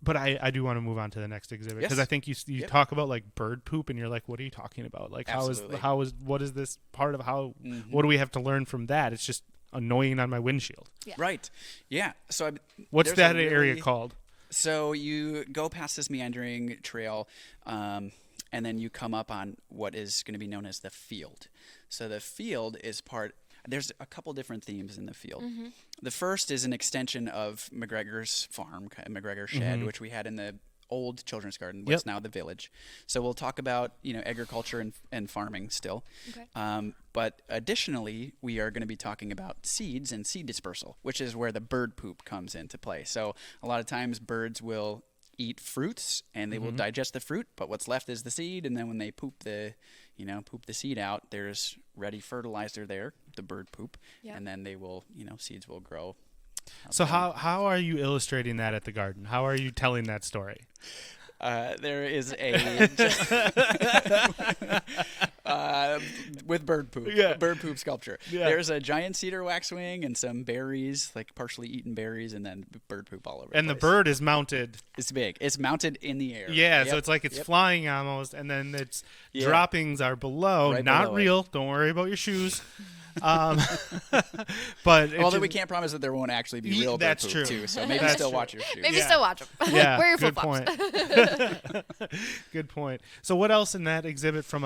but I do want to move on to the next exhibit because Yes. I think you Yep. talk about like bird poop, and you're like, what are you talking about? Like Absolutely. what is this part of how? What do we have to learn from that? It's just annoying on my windshield. Yeah. Right. Yeah. So What's there's that a area really- called? So you go past this meandering trail, and then you come up on what is going to be known as the field. So the field is there's a couple different themes in the field. Mm-hmm. The first is an extension of McGregor's farm, McGregor Shed, which we had in the old children's garden, what's now the village. So we'll talk about agriculture and farming still. Okay. But additionally, we are going to be talking about seeds and seed dispersal, which is where the bird poop comes into play. So a lot of times birds will eat fruits and they will digest the fruit, but what's left is the seed. And then when they poop the seed out, there's ready fertilizer there, the bird poop, and then they will, seeds will grow. So how are you illustrating that at the garden? How are you telling that story? There is with bird poop sculpture. Yeah. There's a giant cedar waxwing and some berries, like partially eaten berries, and then bird poop all over. And the the place. bird is mounted. It's big. It's mounted in the air. Yeah, Yep. so it's like it's flying almost, and then its Yeah. droppings are below. Right Not below it. real. Don't worry about your shoes. But Although we can't promise that there won't actually be real bird That's poop true. too, so maybe That's still true. watch your shoes. Maybe Yeah. still watch them. Yeah, Wear your good flip-flops. point. Good point. So, what else in that exhibit from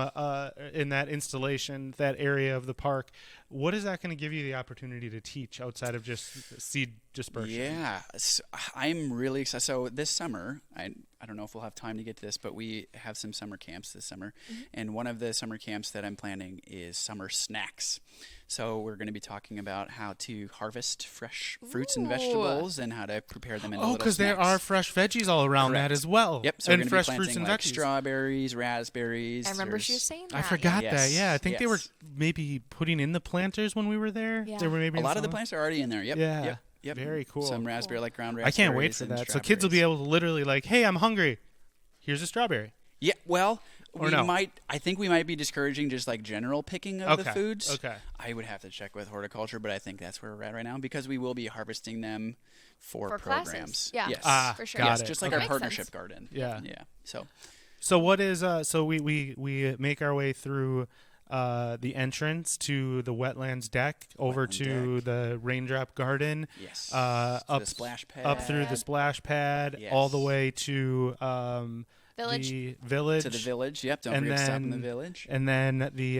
in that installation, that area of the park? What is that going to give you the opportunity to teach outside of just seed dispersion? Yeah, so I'm really excited. So this summer, I don't know if we'll have time to get to this, but we have some summer camps this summer, and one of the summer camps that I'm planning is summer snacks. So we're going to be talking about how to harvest fresh fruits and vegetables and how to prepare them into little because there snacks. are fresh veggies all around Correct. that as well. Yep, so we're and going to fresh be fruits planting and like veggies. strawberries, raspberries. I remember she there's- was saying that. I forgot Yes, that. Yeah, I think they were yes. maybe putting in the planters when we were there. Yeah. They were maybe A lot of the installing- plants are already in there. Yep. Yeah. Yep. Very cool. Some raspberry, like ground I raspberries. can't wait for and that. So kids will be strawberries. able to literally like, hey, I'm hungry. Here's a strawberry. Yeah, well, Or no? I think we might be discouraging just like general picking of the Okay, foods. okay. I would have to check with horticulture, but I think that's where we're at right now because we will be harvesting them for classes. programs. Yeah. Yes. For sure. got Yes, it. just like Okay. our Makes partnership sense. garden. Yeah. Yeah. So what is so we make our way through the entrance to the wetlands deck over Wetland to the raindrop garden. Yes. Up the splash pad. up through the splash pad, all the Yes. way to Village. the village. To the village. Yep. Don't And forget to stop in the then- village. And then the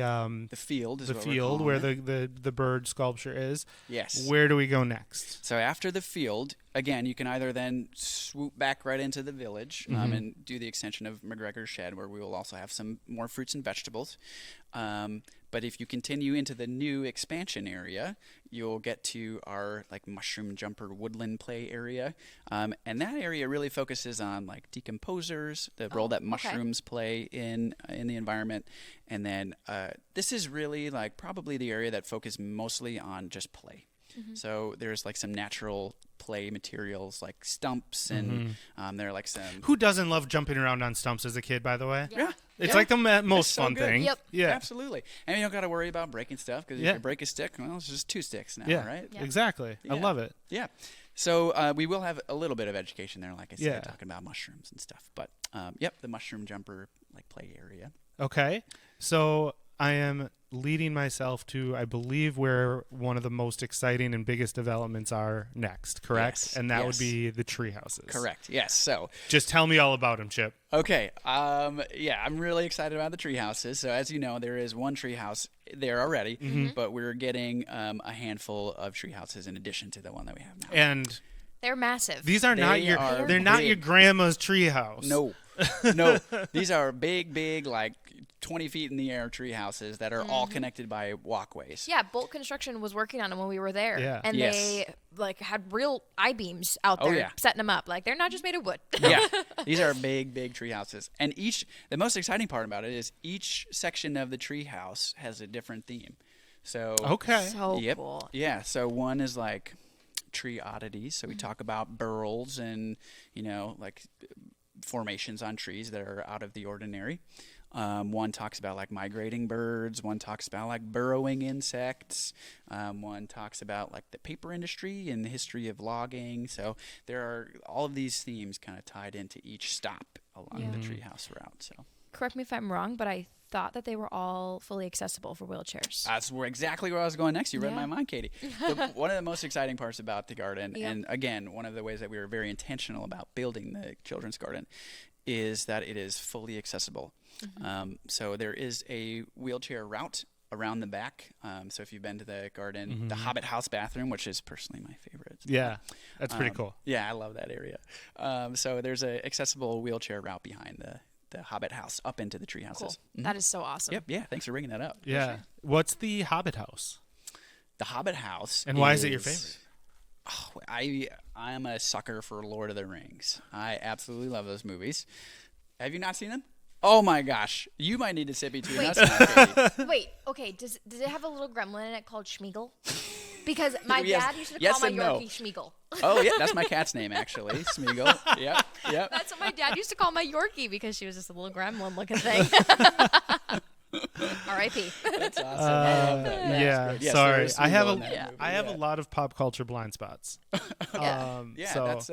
The field is the what we're field calling where it. the bird sculpture is. Yes. Where do we go next? So after the field, again, you can either then swoop back right into the village and do the extension of McGregor's Shed, where we will also have some more fruits and vegetables. But if you continue into the new expansion area, you'll get to our like mushroom jumper woodland play area, and that area really focuses on like decomposers, the role that mushrooms play in the environment, and then this is really like probably the area that focuses mostly on just play. So there's like some natural play materials like stumps and there are like some Who doesn't love jumping around on stumps as a kid, by the way? Yeah. It's Yeah. like the most It's so fun good. thing. Yep. Yeah. Absolutely. And you don't got to worry about breaking stuff because Yeah. if you break a stick, well, it's just two sticks now, Yeah. right? Yeah. Exactly. I Yeah. love it. Yeah. So we will have a little bit of education there, like I said, Yeah. talking about mushrooms and stuff. But yep, the mushroom jumper like play area. Okay. So I am leading myself to, I believe, where one of the most exciting and biggest developments are next, correct? Yes, And that would yes. be the tree houses. Correct. Yes. So Just tell me all about them, Chip. okay. Yeah, I'm really excited about the tree houses. So as you know, there is one tree house there already, but we're getting a handful of tree houses in addition to the one that we have now. And They're massive. these are not They your are they're not big. your grandma's tree house. No, no. These are big, like 20 feet in the air tree houses that are all connected by walkways. Yeah, Bolt Construction was working on them when we were there. Yeah. And Yes. they like had real I-beams out Oh, there yeah. setting them up. Like they're not just made of wood. Yeah, these are big tree houses. And the most exciting part about it is each section of the tree house has a different theme. So Okay. So yep. cool. Yeah, so one is like tree oddities. So we talk about burls and, like formations on trees that are out of the ordinary. One talks about like migrating birds. One talks about like burrowing insects. One talks about like the paper industry and the history of logging. So there are all of these themes kind of tied into each stop along the treehouse route. So Correct me if I'm wrong, but I thought that they were all fully accessible for wheelchairs. That's exactly where I was going next. You read my mind, Katie. One of the most exciting parts about the garden, and again, one of the ways that we were very intentional about building the children's garden, is that it is fully accessible. So there is a wheelchair route around the back. So if you've been to the garden, the Hobbit House bathroom, which is personally my favorite. Yeah, that's pretty cool. Yeah, I love that area. So there's an accessible wheelchair route behind the Hobbit House up into the tree houses. Cool. That is so awesome. Yep. Yeah. Thanks for bringing that up. Yeah. Sure. What's the Hobbit House? The Hobbit House. And why is it your favorite? Oh, I'm a sucker for Lord of the Rings. I absolutely love those movies. Have you not seen them? Oh my gosh. You might need to sit between us now, Katie. Wait, okay. Does it have a little gremlin in it called Schmeagol? Because my Yes. dad used to Yes call my and no. Yorkie Schmeagol. Oh, yeah. That's my cat's name, actually. Smeagol. Yep. That's what my dad used to call my Yorkie because she was just a little gremlin looking thing. R.I.P. That's awesome. Yeah, Yes, sorry. there is I have Smeagol in that movie, I have a lot of pop culture blind spots. Yeah, so that's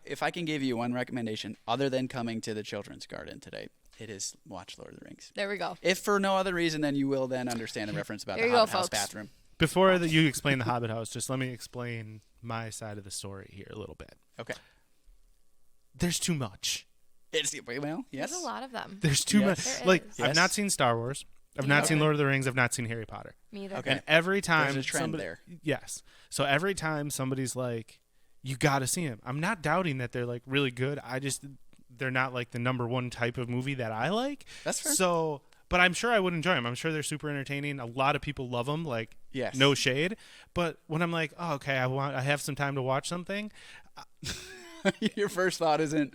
if I can give you one recommendation other than coming to the children's garden today, it is watch Lord of the Rings. There we go. If for no other reason, then you will then understand the reference about There the you go, Hobbit House folks. bathroom. before you explain the Hobbit House, just let me explain my side of the story here a little bit. Okay. There's too much. Well, yes. There's a lot of them. There's too Yes. much. There Like is. I've Yes. not seen Star Wars. I've not seen Lord of the Rings. I've not seen Harry Potter. Me either. Okay. And every time There's a trend there. Yes. So every time somebody's like, "You got to see him," I'm not doubting that they're like really good. They're not like the number one type of movie that I like. That's fair. So, but I'm sure I would enjoy them. I'm sure they're super entertaining. A lot of people love them. Like, Yes. no shade. But when I'm like, oh, okay, I have some time to watch something. Your first thought isn't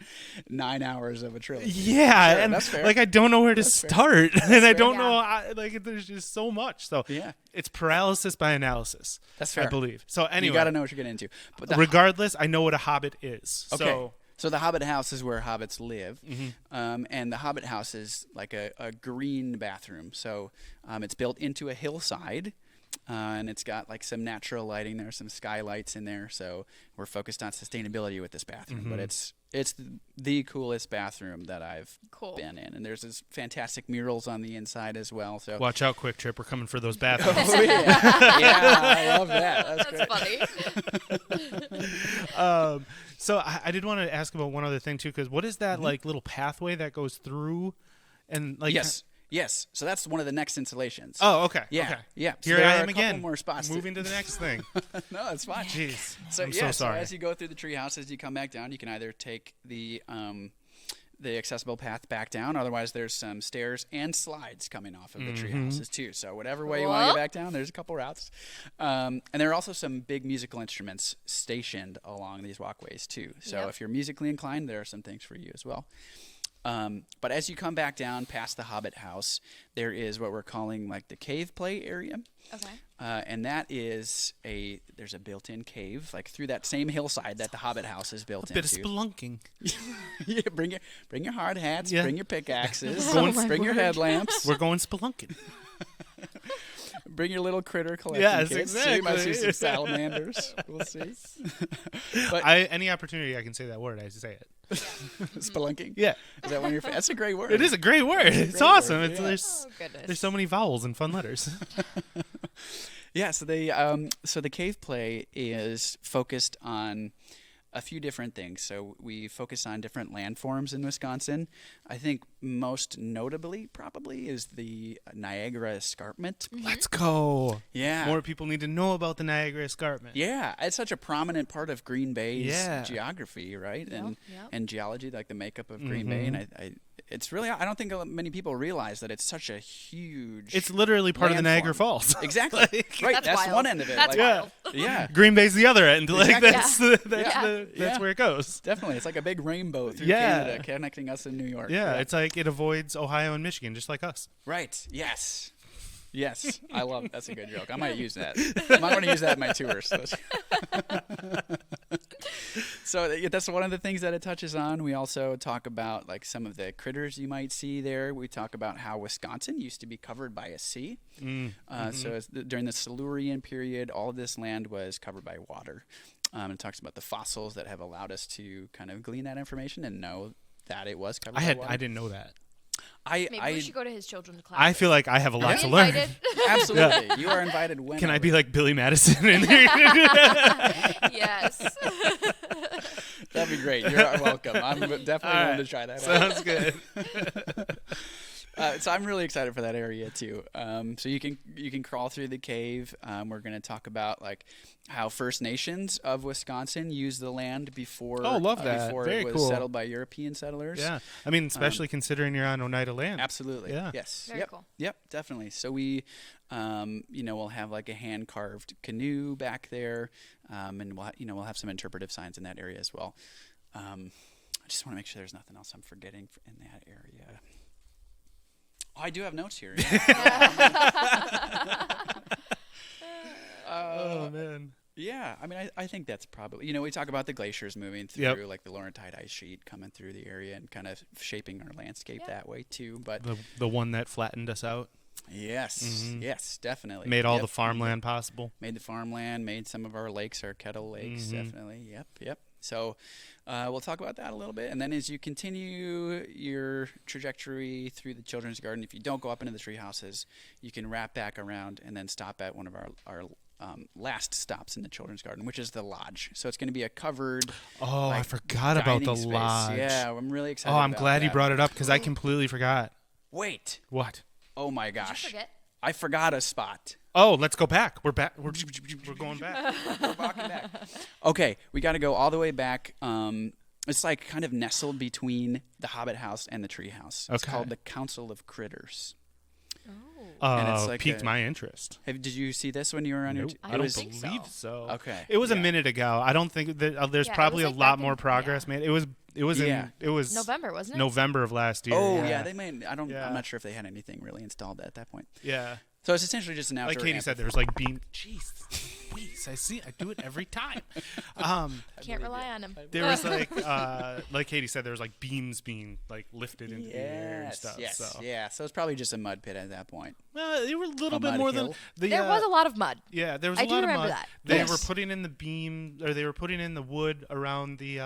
9 hours of a trilogy. Yeah, Sure, and that's fair. like I don't know where to start, and I fair. don't Yeah. know. Like there's just so much. So Yeah. it's paralysis by analysis. That's I fair. believe. So anyway, You got to know what you're getting into. But regardless, I know what a hobbit is. Okay. So the Hobbit House is where hobbits live, Mm-hmm. and the Hobbit House is like a green bathroom. So it's built into a hillside, and it's got like some natural lighting there, some skylights in there. So we're focused on sustainability with this bathroom, Mm-hmm. but it's the coolest bathroom that I've Cool. been in, and there's this fantastic murals on the inside as well. So watch out, Quick Trip. We're coming for those bathrooms. Oh, yeah, I love that. That's great. That's funny. So I did want to ask about one other thing too, because what is that Mm-hmm. like little pathway that goes through, and like Yes. So that's one of the next installations. Oh, okay. Yeah, Okay. yeah. So Here there I are am a couple again. more spots to- Moving to the next thing. No, it's fine. Jeez. So I'm yeah, so sorry. as you go through the tree houses, you come back down. You can either take the accessible path back down. Otherwise, there's some stairs and slides coming off of the tree Mm-hmm. houses too. So whatever way you want to get back down, there's a couple routes. And there are also some big musical instruments stationed along these walkways too. So Yep. if you're musically inclined, there are some things for you as well. But as you come back down past the Hobbit House, there is what we're calling like the cave play area. Okay. And that is there's a built-in cave, like through that same hillside that the Hobbit House is built Bit of into. spelunking. Yeah, bring your hard hats, Yeah. bring your pickaxes, Oh my bring your word. headlamps, We're going spelunking. bring your little critter collecting Yes, kits. So you might see exactly. some salamanders. We'll see. But Any opportunity I can say that word, I say it. spelunking. Yeah. Is that one of your? That's a great word. It is a great word. It's great awesome. word, It's yeah. there's Oh goodness. there's so many vowels and fun letters. Yeah, so the cave play is focused on a few different things. So we focus on different landforms in Wisconsin. I think most notably probably is the Niagara Escarpment. Let's go. Yeah. More people need to know about the Niagara Escarpment. Yeah, it's such a prominent part of Green Bay's Yeah. geography, right? Yep. And geology, like the makeup of Green Bay. And it's really, I don't think many people realize that it's such a huge. It's literally part of the landform. Niagara Falls. Exactly. Like- right. That's That's wild. one end of it. That's like, wild. Yeah. Green Bay's the other end. Like Exactly. that's Yeah. where it goes. Definitely. It's like a big rainbow through Yeah. Canada connecting us in New York. Yeah, it's like it avoids Ohio and Michigan, just like us. Right. Yes. Yes. I love That's a good joke. I might use that. I'm going to use that in my tours. So that's one of the things that it touches on. We also talk about like some of the critters you might see there. We talk about how Wisconsin used to be covered by a sea. So during the Silurian period, all of this land was covered by water. It talks about the fossils that have allowed us to kind of glean that information and know that it was covered by water. I didn't know that. Maybe we should go to his children's class. I feel like I have a lot Are to we learn. invited? Absolutely. You are invited whenever. Can I be like Billy Madison in there? Yes. That'd be great. You're welcome. I'm definitely willing to try that out. Sounds good. So I'm really excited for that area too. So you can crawl through the cave. We're going to talk about like how First Nations of Wisconsin used the land before. Oh, love that. Before Very it was cool. settled by European settlers. Yeah, I mean, especially considering you're on Oneida land. Absolutely. Yeah. Yes. Very yep. cool. Yep. Definitely. So we, we'll have like a hand carved canoe back there, and we'll have some interpretive signs in that area as well. I just want to make sure there's nothing else I'm forgetting in that area. Oh, I do have notes here. Oh man. Yeah, I mean, I think that's probably, we talk about the glaciers moving through, like the Laurentide ice sheet coming through the area and kind of shaping our landscape that way too. But The one that flattened us out. yes, yes, definitely. Made all the farmland possible. Made the farmland, made some of our lakes, our kettle lakes, definitely. Yep. So we'll talk about that a little bit. And then as you continue your trajectory through the children's garden, if you don't go up into the tree houses, you can wrap back around and then stop at one of our last stops in the children's garden, which is the lodge. So it's going to be a covered. Oh, I like, forgot about the dining space. lodge. Yeah, I'm really excited. Oh, I'm about glad you that. brought it up because I completely forgot. Wait. What? Oh my Did gosh. you forget? I forgot a spot. Oh, let's go back. We're back. We're going back. We're walking back. Okay, we got to go all the way back. It's like kind of nestled between the Hobbit house and the tree house. It's Okay. called the Council of Critters. Oh. And it's like Piqued my interest. Did you see this when you were on your? Nope. I I don't don't think believe so. so. Okay. It was a Yeah. minute ago. I don't think that there's Yeah, it probably was a like lot back more in- progress made. It was Yeah. it was November, wasn't it? November of last year. Oh yeah, they may. I'm Yeah. not sure if they had anything really installed at that point. Yeah. So it's essentially just an outdoor. Like Katie said, there was like beam. Jeez, please, I see. I do it every time. Can't rely on him. There was like Katie said, there was like beams being like lifted into the air and stuff. Yes. So. Yeah. So it's probably just a mud pit at that point. They were a little A bit mud more hill? than the. There was a lot of mud. Yeah, there was I a do lot of remember mud. that. They Yes. were putting in the beam, or they were putting in the wood around the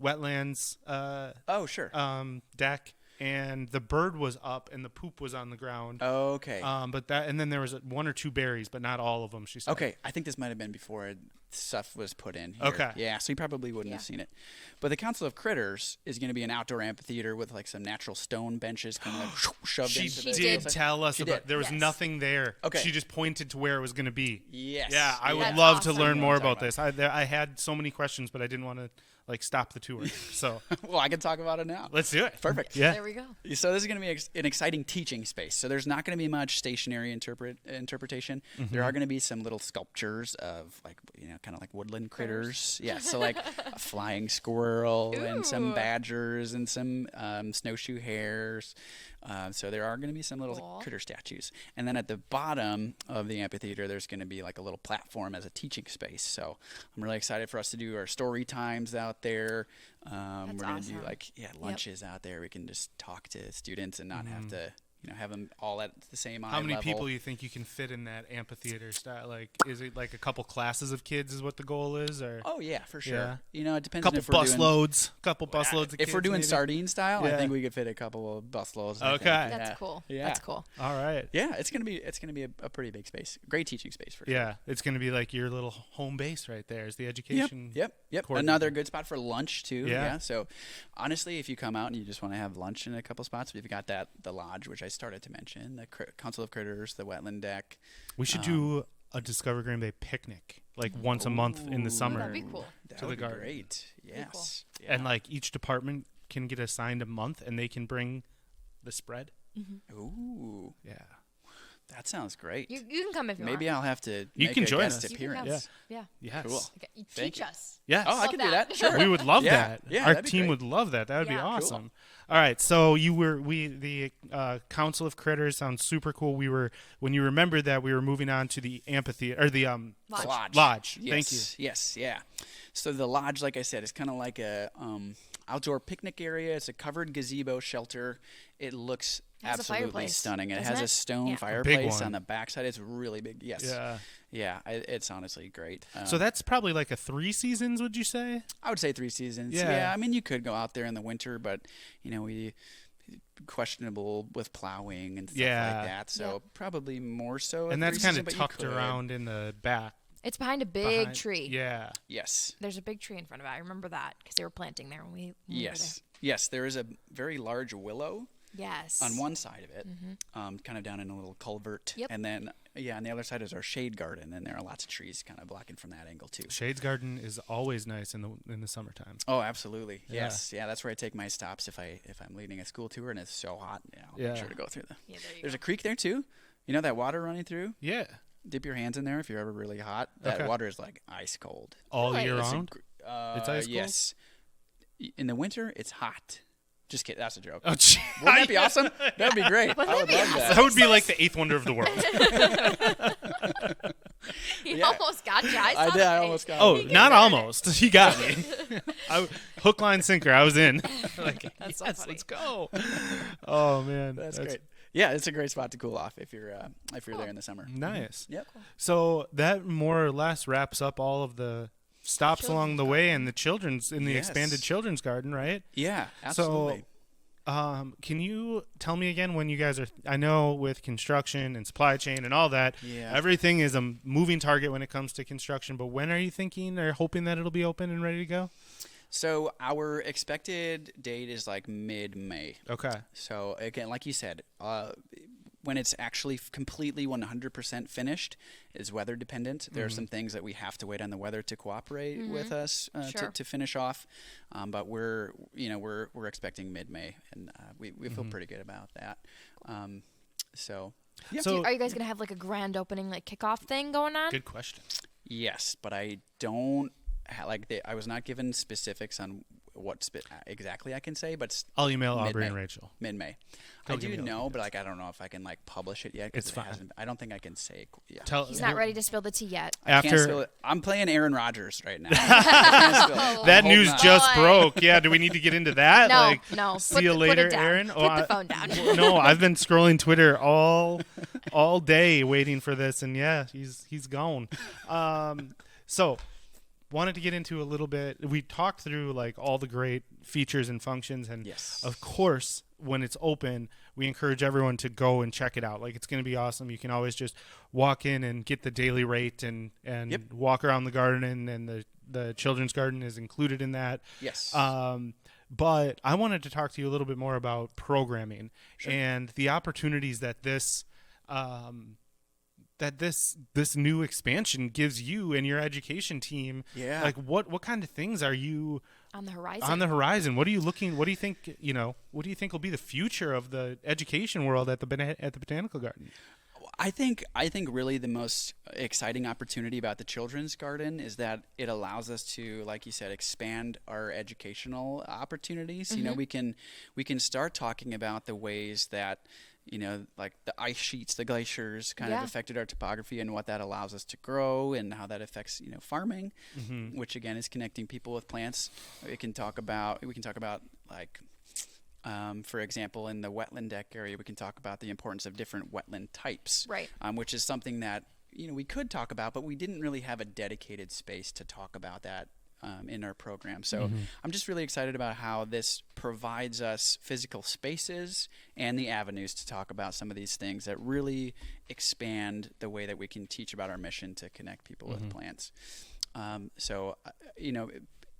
wetlands Oh sure. deck, and the bird was up and the poop was on the ground. Okay. But that, and then there was one or two berries, but not all of them. She said. Okay, I think this might have been before stuff was put in here. Okay. Yeah, so you probably wouldn't have seen it. But the Council of Critters is going to be an outdoor amphitheater with like some natural stone benches kind of shoved She into the did hillside. tell us She about. did. There was Yes. nothing there. Okay. She just pointed to where it was going to be. Yes. Yeah, I would That's love awesome. to learn You know more what I'm about talking this. I had so many questions, but I didn't want to like stop the tour. So Well, I can talk about it now. let's do it. Perfect. Yeah. There we go. So this is going to be an exciting teaching space. So there's not going to be much stationary interpretation. Mm-hmm. There are going to be some little sculptures of like kind of like woodland critters. Yeah. So like a flying squirrel and some Ooh. badgers and some snowshoe hares. So there are going to be some little Cool. critter statues. And then at the bottom of the amphitheater, there's going to be like a little platform as a teaching space. So I'm really excited for us to do our story times out there. We're going to do awesome. like lunches out there. We can just talk to students and not have to have them all at the same eye How many level. people you think you can fit in that amphitheater style? Like, is it like a couple classes of kids is what the goal is, or Oh yeah, for sure. Yeah. It depends. couple if we're bus doing, loads? Couple bus If loads of kids, we're doing maybe? sardine style, I Yeah. think we could fit a couple of bus loads. I think. Okay. That's Yeah. cool. Yeah. That's cool. All right. Yeah, it's gonna be a pretty big space. Great teaching space for sure. Yeah, it's gonna be like your little home base right there. Is the education? Yep. coordinator. Another good spot for lunch too. Yeah. So, honestly, if you come out and you just want to have lunch in a couple spots, we've got the lodge, which I started to mention, the Council of Critters, the wetland deck. We should do a Discover Green Bay picnic like once a month in the Ooh, summer. That'd be cool. That To the would be garden. great. Yes. Yeah. And like each department can get assigned a month, and they can bring the spread. Ooh, Yeah. that sounds great. You can come if you Maybe want. I'll have to. You make can a join guest us. You can come. appearance. Yeah. Yes. Cool. Okay, you Thank teach you. us. Yes. Oh, I Love can do that. that. Sure. We would love Yeah, that. yeah, Our that'd be team great. would love that. That would be Yeah. Cool. awesome. All right, so the Council of Critters sounds super cool. When you remembered that, we were moving on to the amphitheater or the Lodge. lodge. Yes, Thank you. Yes. Yeah. So the lodge, like I said, is kind of like a outdoor picnic area. It's a covered gazebo shelter. It looks It has a absolutely fireplace, stunning. It doesn't has it? a stone Yeah. fireplace one. on the backside. It's really big. Yes. Yeah. Yeah. It's honestly great. So that's probably like a 3 seasons, would you say? I would say 3 seasons. Yeah. I mean, you could go out there in the winter, but we questionable with plowing and stuff like that. So probably more so. And that's kind of tucked around in the back. It's behind a big tree. Yeah. Yes. There's a big tree in front of it. I remember that because they were planting there when we were there. Yes, there is a very large willow. Yes. On one side of it, kind of down in a little culvert. Yep. And then, on the other side is our shade garden, and there are lots of trees kind of blocking from that angle, too. Shades garden is always nice in the summertime. Oh, absolutely. Yeah. Yes. Yeah, that's where I take my stops if I'm leading a school tour and it's so hot. I'll make sure to go through there's a creek there, too. You know that water running through? Yeah. Dip your hands in there if you're ever really hot. That water is like ice cold. All year round? It's ice cold? Yes. In the winter, it's hot. Just kidding. That's a joke. Oh, wouldn't that be awesome? That would be great. I would love that. That would be like the eighth wonder of the world. He almost got you. I did. I almost got you. Oh, not almost. He got me. Hook, line, sinker. I was in. That's so funny. Let's go. Oh, man. That's great. Yeah, it's a great spot to cool off if you're there in the summer. Nice. Yep. Cool. So that more or less wraps up all of the stops along the way and the expanded children's garden, right? Yeah, absolutely. So, can you tell me again when you guys are? I know with construction and supply chain and all that, everything is a moving target when it comes to construction. But when are you thinking or hoping that it'll be open and ready to go? So our expected date is like mid-May. Okay. So again, like you said, when it's actually completely 100% finished is weather dependent. There are some things that we have to wait on the weather to cooperate with us to finish off. But we're expecting mid-May, and we feel pretty good about that. So are you guys gonna have like a grand opening, like kickoff thing going on? Good question. Yes, but I don't I was not given specifics on what exactly I can say, but I'll email Aubrey and Rachel. Mid-May. I do know, but I don't know if I can publish it yet. It's fine. I don't think I can say. Yeah. He's not ready to spill the tea yet. I'm playing Aaron Rodgers right now. That news just broke. Yeah, do we need to get into that? No. See you later, Aaron. Put the phone down. No, I've been scrolling Twitter all day waiting for this, and he's gone. So. Wanted to get into a little bit. We talked through all the great features and functions, and of course, when it's open, we encourage everyone to go and check it out. It's going to be awesome. You can always just walk in and get the daily rate and walk around the garden, and the children's garden is included in that. Yes. But I wanted to talk to you a little bit more about programming and the opportunities that this new expansion gives you and your education team. Yeah. What kind of things are you on the horizon? What do you think, what do you think will be the future of the education world at the Botanical Garden? I think really the most exciting opportunity about the children's garden is that it allows us to, like you said, expand our educational opportunities. Mm-hmm. We can start talking about the ways that like the ice sheets, the glaciers kind of affected our topography and what that allows us to grow and how that affects, farming, which again is connecting people with plants. We can talk about for example, in the wetland deck area, we can talk about the importance of different wetland types, right? Which is something that, we could talk about, but we didn't really have a dedicated space to talk about that in our program. So I'm just really excited about how this provides us physical spaces and the avenues to talk about some of these things that really expand the way that we can teach about our mission to connect people with plants.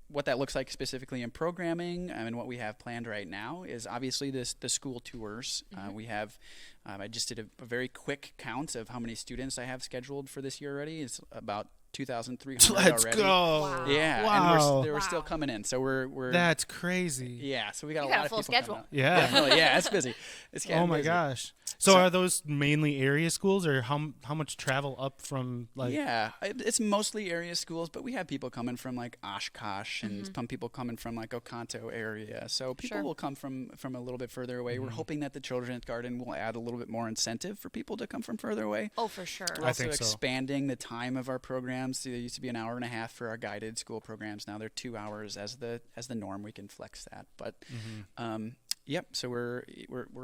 What that looks like specifically in programming and what we have planned right now is obviously the school tours. We have, I just did a very quick count of how many students I have scheduled for this year already. It's about 2,300 Let's already. go. Wow. Yeah. Wow. And we're still coming in. So we're That's crazy. Yeah. So we got you a got lot a full of people schedule. Yeah. Definitely. Yeah. It's busy. It's Oh my gosh. So are those mainly area schools, or how much travel up from Yeah, it's mostly area schools, but we have people coming from Oshkosh and some people coming from Oconto area. So people will come from a little bit further away. We're hoping that the children's garden will add a little bit more incentive for people to come from further away. Oh, for sure. We're also expanding the time of our programs. They used to be an hour and a half for our guided school programs. Now they're 2 hours as the norm. We can flex that, but Yep. So we're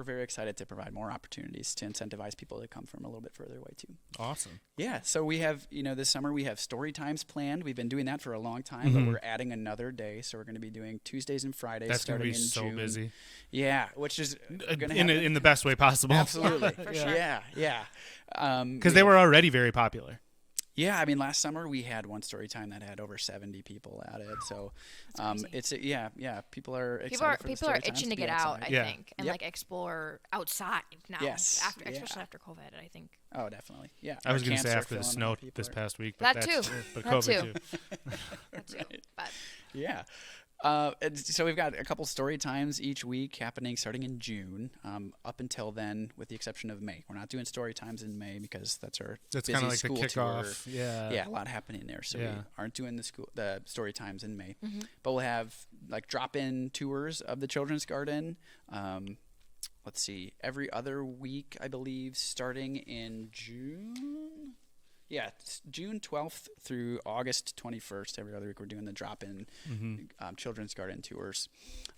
very excited to provide more opportunities to incentivize people to come from a little bit further away too. Awesome. Yeah. So we have, this summer we have story times planned. We've been doing that for a long time, but we're adding another day. So we're going to be doing Tuesdays and Fridays. That's going to be in so June. busy. Yeah, which is in the best way possible. Absolutely. For sure. Yeah. Because they were already very popular. Yeah, I mean, last summer we had one story time that had over 70 people at it. So, people are excited for the people story are times itching to be get outside. out, I think, and like explore outside now. Yes, especially after COVID, I think. Oh, definitely. Yeah. I was going to say camps are after the filling snow up, people this are- past week, but That too. But That COVID too. too. That too. Right. But Yeah. So we've got a couple story times each week happening starting in June. Up until then, with the exception of May, we're not doing story times in May because that's our That's busy kind of like the school kickoff. tour. Yeah. Yeah, a lot happening there. So we Yeah. aren't doing the story times in May, but we'll have like drop-in tours of the children's garden. Let's see, every other week, I believe, starting in June. Yeah, it's June 12th through August 21st. Every other week, we're doing the drop-in children's garden tours.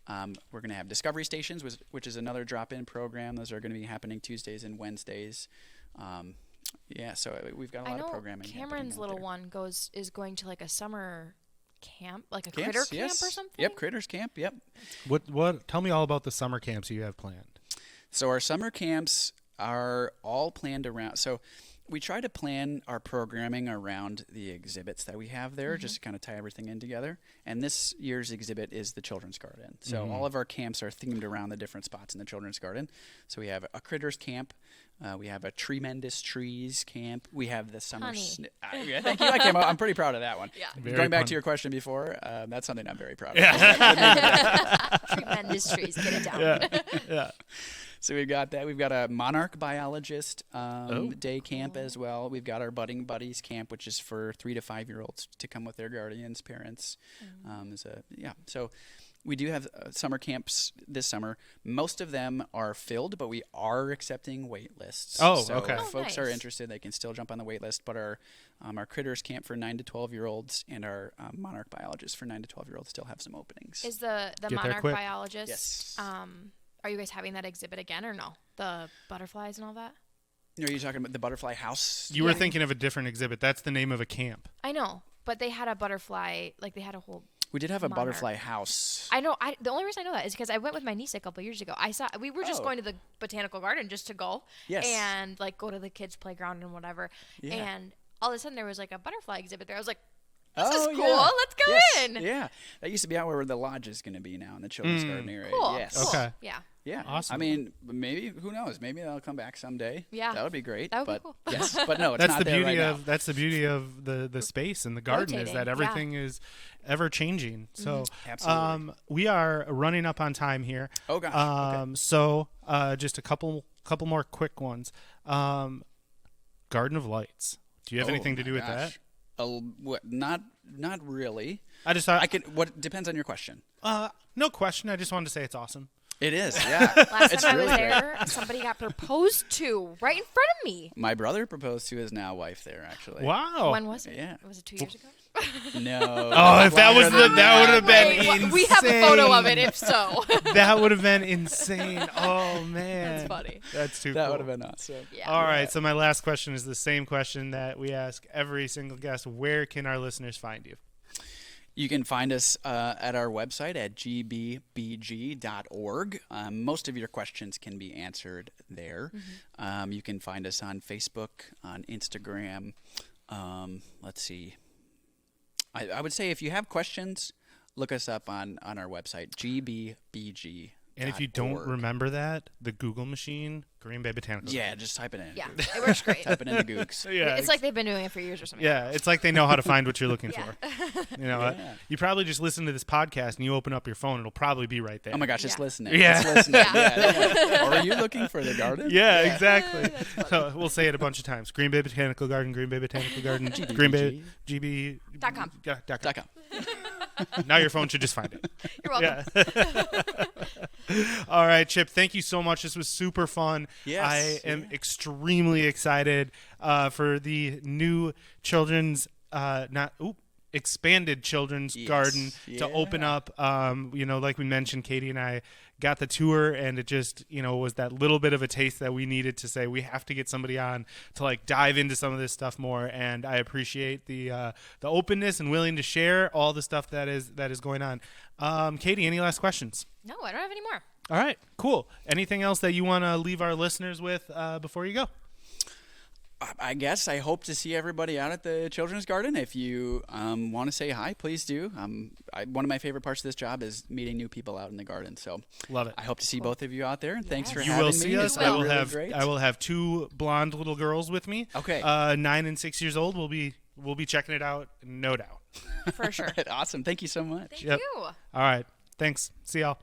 We're going to have Discovery Stations, which is another drop-in program. Those are going to be happening Tuesdays and Wednesdays. So we've got a lot of programming. Cameron's little there. one is going to like a summer camp, like a Camps, critter camp yes. or something. Yep, Critters Camp. Yep. What? Tell me all about the summer camps you have planned. So our summer camps are all planned around. So we try to plan our programming around the exhibits that we have there, just to kind of tie everything in together. And this year's exhibit is the Children's Garden. So all of our camps are themed around the different spots in the Children's Garden. So we have a Critters Camp. We have a Tremendous Trees Camp. We have the Summer... Honey. Thank you. I'm pretty proud of that one. Yeah. Very Going back fun. to your question before, that's something I'm very proud of. Tremendous trees. Get it down. Yeah. So we've got that. We've got a monarch biologist day camp as well. We've got our budding buddies camp, which is for 3 to 5 year olds to come with their guardians, parents. So we do have summer camps this summer. Most of them are filled, but we are accepting wait lists. Oh, so okay. if folks are nice. interested, they can still jump on the wait list. But our critters camp for 9 to 12 year olds and our monarch biologist for 9 to 12 year olds still have some openings. Is the there monarch quick. biologist? Yes. Are you guys having that exhibit again or no? The butterflies and all that. Are you talking about the butterfly house? You were thinking of a different exhibit. That's the name of a camp. I know, but they had a butterfly. Like they had a whole. We did have a Monarch. butterfly house. I know. The only reason I know that is because I went with my niece a couple years ago. We were just going to the botanical garden just to go. Yes. And like go to the kids' playground and whatever. Yeah. And all of a sudden there was like a butterfly exhibit there. I was like, this is cool. Yeah. Let's go Yes. in. Yeah, that used to be out where the lodge is going to be now in the children's garden area. Cool. Yes. Cool. Okay. Yeah. Yeah. Awesome. I mean, maybe who knows? Maybe that'll come back someday. Yeah. That would be great. That would be but cool. Yes, but no, it's That's not the there beauty right of now. that's the beauty of the space and the garden is Rotating, that yeah. everything is ever changing. So Absolutely. we are running up on time here. Oh, gosh. Okay. So just a couple more quick ones. Garden of Lights. Do you have anything to do with that? Not really. I just thought I can. What depends on your question. no question. I just wanted to say it's awesome. It is. Yeah. Last It's time I really was great. there, somebody got proposed to right in front of me. My brother proposed to his now wife there. Actually. Wow. When was it? Yeah. Was it 2 years ago? No. Oh, if that was Longer than that would have been Wait, insane. we have a photo of it. If so, That would have been insane. Oh man. that's funny. That's too That cool. would have been awesome. Yeah. All right, so my last question is the same question that we ask every single guest. Where can our listeners find you? You can find us at our website at gbbg.org. Most of your questions can be answered there. You can find us on Facebook, on Instagram. Let's see. I would say if you have questions, look us up on our website, gbbg.org. And if you don't remember that, the Google machine, Green Bay Botanical Garden. Yeah, just type it in. Yeah, it works great. Type it into Googs. Yeah, It's like they've been doing it for years or something. yeah, it's like they know how to find what you're looking Yeah. for. You know, Yeah. you probably just listen to this podcast and you open up your phone, it'll probably be right there. Oh my gosh, it's Yeah. listening. Yeah. It's listening. Yeah. Yeah. Or are you looking for the garden? Yeah, exactly. So we'll say it a bunch of times. Green Bay Botanical Garden, Green Bay Botanical Garden, Green Bay GB .com. .com. Now your phone should just find it. You're welcome. Yeah. All right, Chip. Thank you so much. This was super fun. Yes, I am extremely excited for the new children's expanded children's Yes, garden to yeah. open up. Like we mentioned, Katie and I got the tour, and it just, was that little bit of a taste that we needed to say we have to get somebody on to like dive into some of this stuff more. And I appreciate the openness and willing to share all the stuff that is going on. Katie, any last questions? No, I don't have any more. All right, cool. Anything else that you want to leave our listeners with before you go? I guess I hope to see everybody out at the Children's Garden. If you want to say hi, please do. One of my favorite parts of this job is meeting new people out in the garden. So love it. I hope to see both of you out there. And thanks for you having me. will see us. I will have two blonde little girls with me. Okay. 9 and 6 years old. We'll be checking it out, no doubt. For sure. Awesome. Thank you so much. Thank you. All right. Thanks. See y'all.